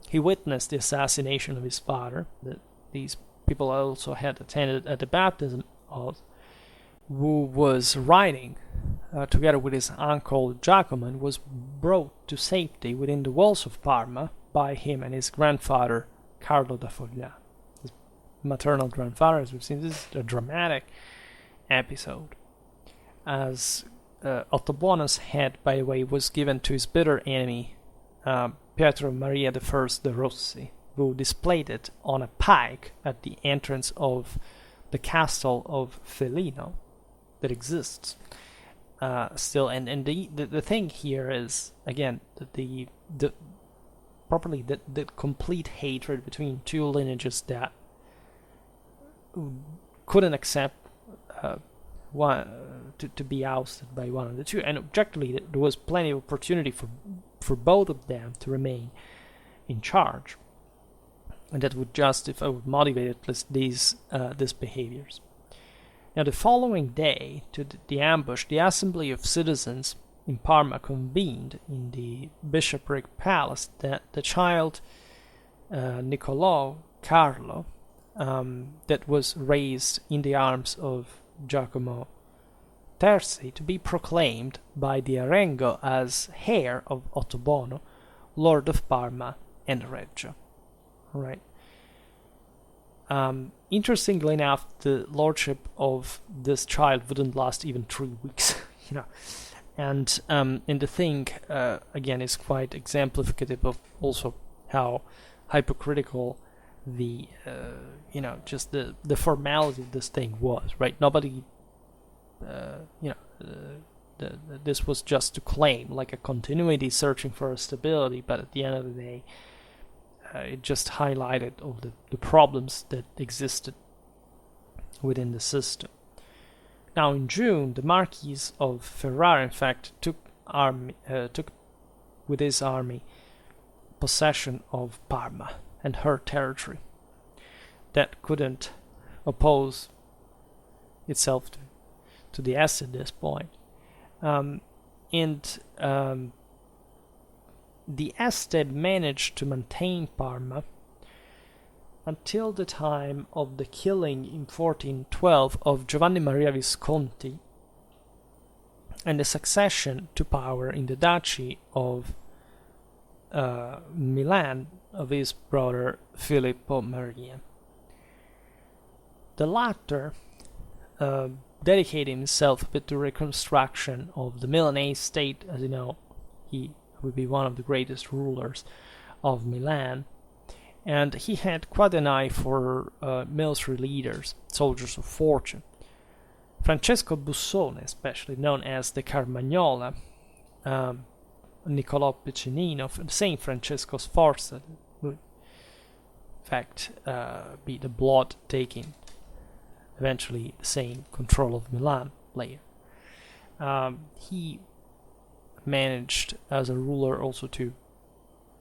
He witnessed the assassination of his father, that these people also had attended at the baptism of, who was riding together with his uncle Giacomo, and was brought to safety within the walls of Parma by him and his grandfather Carlo da Foglia, his maternal grandfather. As we've seen, this is a dramatic episode, as Ottobuono's head, by the way, was given to his bitter enemy Pietro Maria I de' Rossi, who displayed it on a pike at the entrance of the castle of Felino that exists still. And the thing here is, again, the complete hatred between two lineages that couldn't accept one to be ousted by one of the two. And objectively, there was plenty of opportunity for both of them to remain in charge, and that would justify, would motivate at least these behaviors. Now, the following day to the ambush, the assembly of citizens in Parma convened in the bishopric palace that the child Niccolò Carlo, that was raised in the arms of Giacomo Terzi, to be proclaimed by the Arengo as heir of Ottobuono, Lord of Parma and Reggio. Right. Interestingly enough, the lordship of this child wouldn't last even 3 weeks, and the thing again is quite exemplificative of also how hypocritical the just the formality of this thing was, right? Nobody this was just to claim like a continuity, searching for a stability, but at the end of the day, it just highlighted all the problems that existed within the system. Now, in June, the Marquis of Ferrara, in fact, took with his army possession of Parma and her territory that couldn't oppose itself to the Est at this point. The Este managed to maintain Parma until the time of the killing in 1412 of Giovanni Maria Visconti and the succession to power in the Duchy of Milan of his brother Filippo Maria. The latter dedicated himself a bit to reconstruction of the Milanese state. As you know, he would be one of the greatest rulers of Milan, and he had quite an eye for military leaders, soldiers of fortune. Francesco Bussone, especially known as the Carmagnola, Niccolò Piccinino, Saint Francesco Sforza, would in fact be the blood-taking, eventually the same control of Milan later. He managed as a ruler also to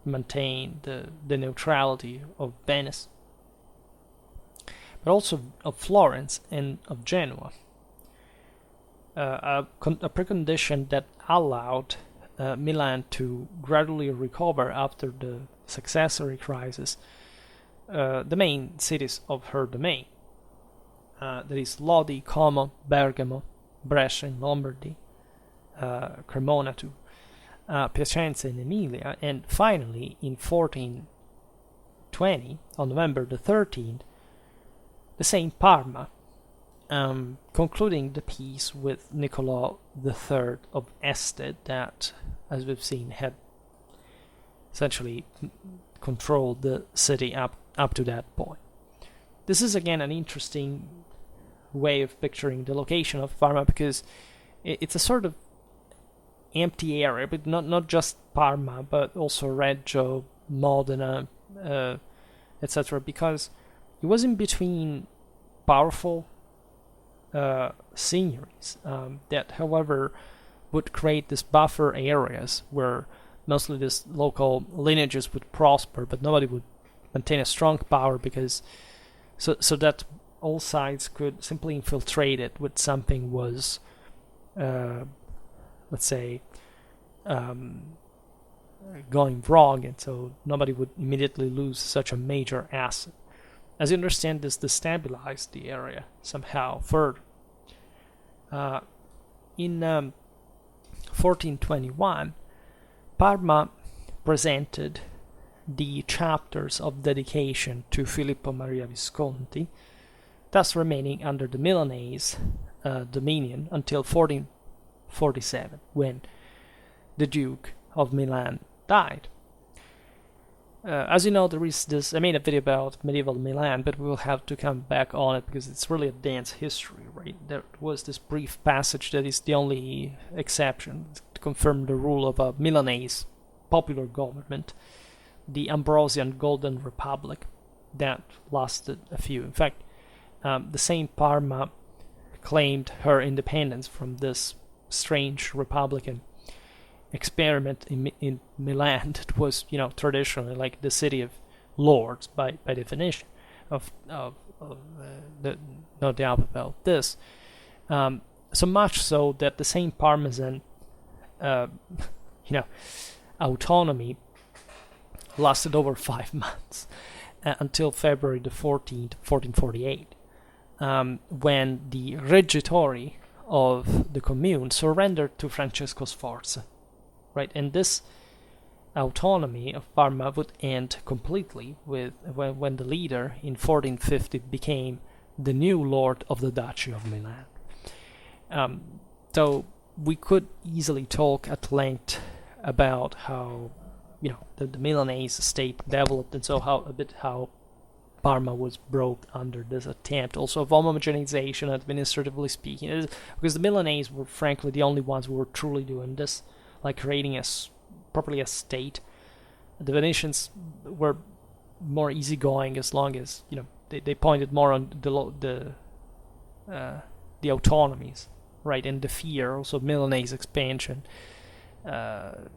maintain the neutrality of Venice, but also of Florence and of Genoa, a precondition that allowed Milan to gradually recover after the successory crisis the main cities of her domain. That is Lodi, Como, Bergamo, Brescia in Lombardy, Cremona too, Piacenza in Emilia, and finally in 1420, on November the 13th, the same Parma, concluding the peace with Niccolò III of Este that, as we've seen, had essentially controlled the city up to that point. This is again an interesting way of picturing the location of Parma, because it's a sort of empty area, but not just Parma, but also Reggio, Modena, etc., because it was in between powerful seigneuries that, however, would create these buffer areas where mostly these local lineages would prosper, but nobody would maintain a strong power, because so that all sides could simply infiltrate it with something was, let's say, going wrong, and so nobody would immediately lose such a major asset. As you understand, this destabilized the area somehow further. In 1421, Parma presented the chapters of dedication to Filippo Maria Visconti, thus remaining under the Milanese dominion until 1447, when the Duke of Milan died. As you know, there is this. I made a video about medieval Milan, but we will have to come back on it because it's really a dense history, right? There was this brief passage that is the only exception to confirm the rule of a Milanese popular government, the Ambrosian Golden Republic, that lasted a few. In fact, the same Parma claimed her independence from this strange republican experiment in Milan that was, traditionally like the city of lords by definition. No doubt about this. So much so that the same Parmesan, autonomy lasted over 5 months until February the 14th, 1448, when the reggitori of the commune surrendered to Francesco Sforza. Right, and this autonomy of Parma would end completely with when the leader in 1450 became the new lord of the Duchy of Milan. So we could easily talk at length about how the Milanese state developed, and so how Parma was brought under this attempt also of homogenization, administratively speaking, because the Milanese were frankly the only ones who were truly doing this, like creating properly a state. The Venetians were more easygoing as long as they pointed more on the the autonomies, right, and the fear also of Milanese expansion,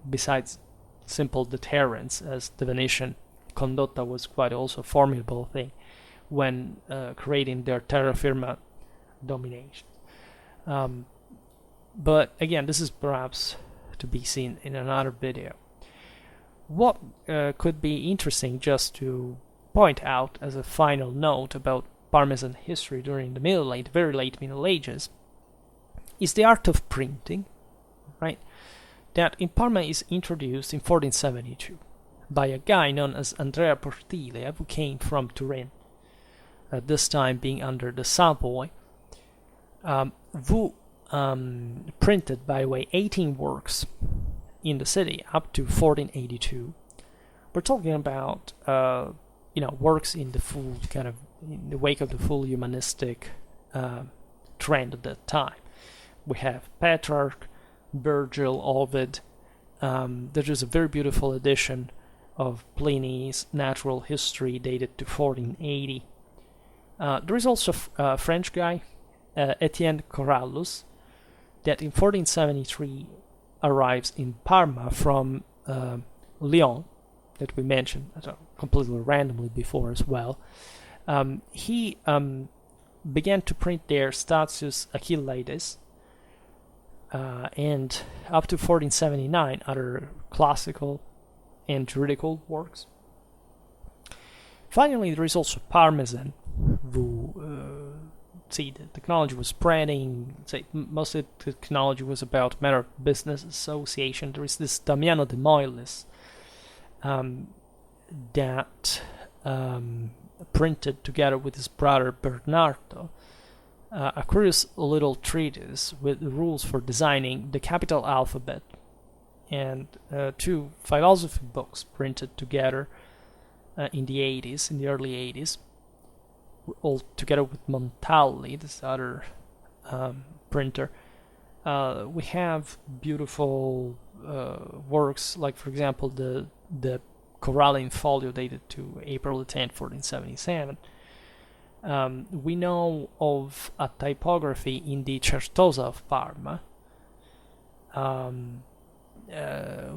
besides simple deterrence, as the Venetian condotta was quite also a formidable thing when creating their terra firma domination. But again, this is perhaps to be seen in another video. What could be interesting just to point out as a final note about Parmesan history during the very late Middle Ages is the art of printing, right? That in Parma is introduced in 1472 by a guy known as Andrea Portiglia, who came from Turin, at this time being under the Savoy, who printed, by the way, 18 works in the city up to 1482. We're talking about works in the full kind of in the wake of the full humanistic trend at that time. We have Petrarch, Virgil, Ovid. There is a very beautiful edition of Pliny's Natural History dated to 1480. There is also a French guy, Etienne Corallus, that in 1473 arrives in Parma from Lyon, that we mentioned completely randomly before as well. He began to print there Statius Achilleides, and up to 1479 other classical and juridical works. Finally, there is also Parmesan, who the technology was spreading. Most of the technology was about matter of business association. There is this Damiano de Moilis that printed together with his brother Bernardo a curious little treatise with the rules for designing the capital alphabet, and two philosophy books printed together in the early 80s, all together with Montalli, this other printer. We have beautiful works, like for example the Coralline Folio dated to April 10, 1477. We know of a typography in the Certosa of Parma,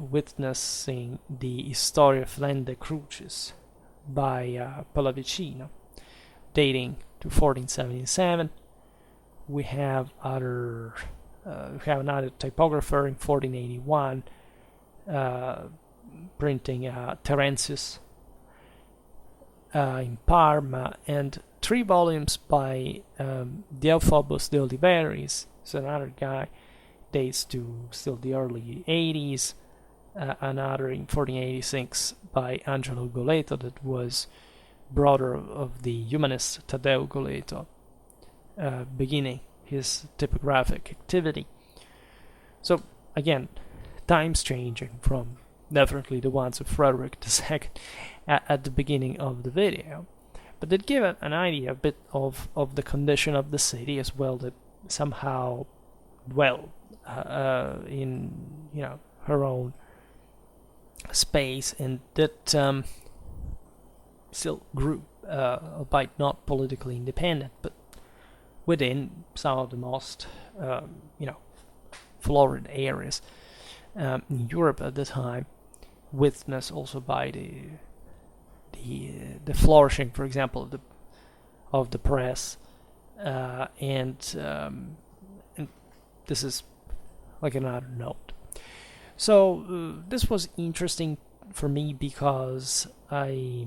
witnessing the Historia Flende Crucis by Pallavicino, dating to 1477. We have another typographer in 1481 printing Terentius in Parma, and 3 volumes by Deiphobus de Oliveris, so another guy, dates to still the early 80s. Another in 1486 by Angelo Goleto, that was brother of the humanist Taddeo Goleto, beginning his typographic activity. So again, times changing from definitely the ones of Frederick II at the beginning of the video, but that give an idea a bit of the condition of the city as well, that somehow dwell in her own space, and that still grew, albeit not politically independent, but within some of the most florid areas in Europe at the time, witnessed also by the flourishing, for example, of the press, and this is like another note. So this was interesting for me because I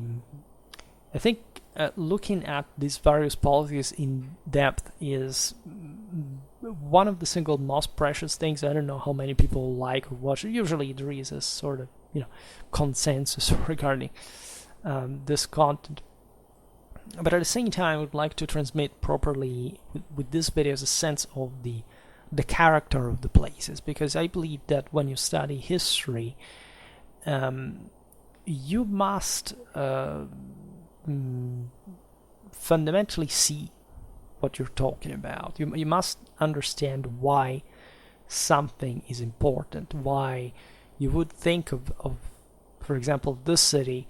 think looking at these various policies in depth is one of the single most precious things. I don't know how many people like or watch. Usually there is a sort of consensus regarding this content, but at the same time I would like to transmit properly with this video a sense of the character of the places, because I believe that when you study history, you must fundamentally see what you're talking about. You must understand why something is important, why you would think of for example, this city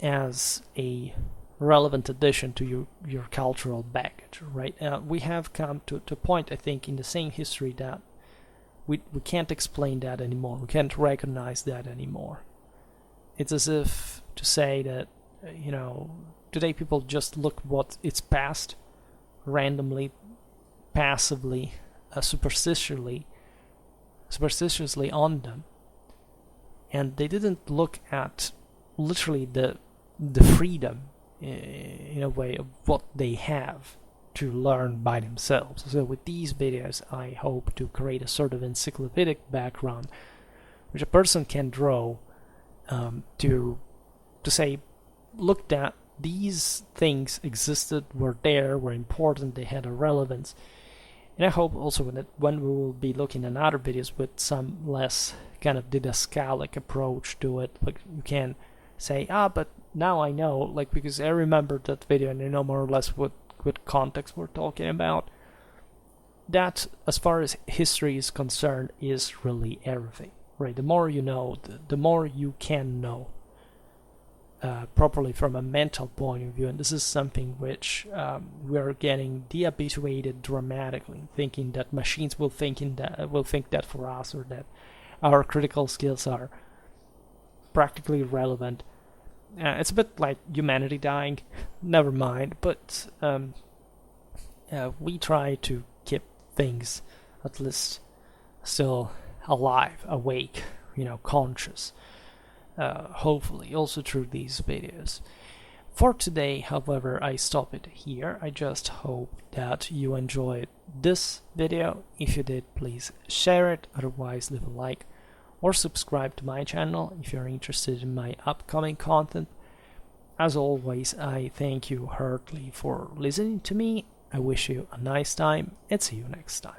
as a relevant addition to your cultural baggage, right? We have come to a point, I think, in the same history that we can't explain that anymore. We can't recognize that anymore. It's as if to say that, today people just look what it's past randomly, passively, superstitiously on them, and they didn't look at literally the freedom, in a way, of what they have to learn by themselves. So with these videos, I hope to create a sort of encyclopedic background which a person can draw, to say, look, that these things existed, were there, were important, they had a relevance. And I hope also that when we will be looking at other videos with some less kind of didascalic approach to it, like you can say, but now I know, like, because I remember that video and I know more or less what context we're talking about. That, as far as history is concerned, is really everything, right? The more you know, the more you can know properly from a mental point of view. And this is something which we're getting de-habituated dramatically, thinking that machines will think that for us, or that our critical skills are practically irrelevant. It's a bit like humanity dying, never mind, but we try to keep things at least still alive, awake, conscious, hopefully, also through these videos. For today, however, I stop it here. I just hope that you enjoyed this video. If you did, please share it, otherwise leave a like or subscribe to my channel if you're interested in my upcoming content. As always, I thank you heartily for listening to me. I wish you a nice time and see you next time.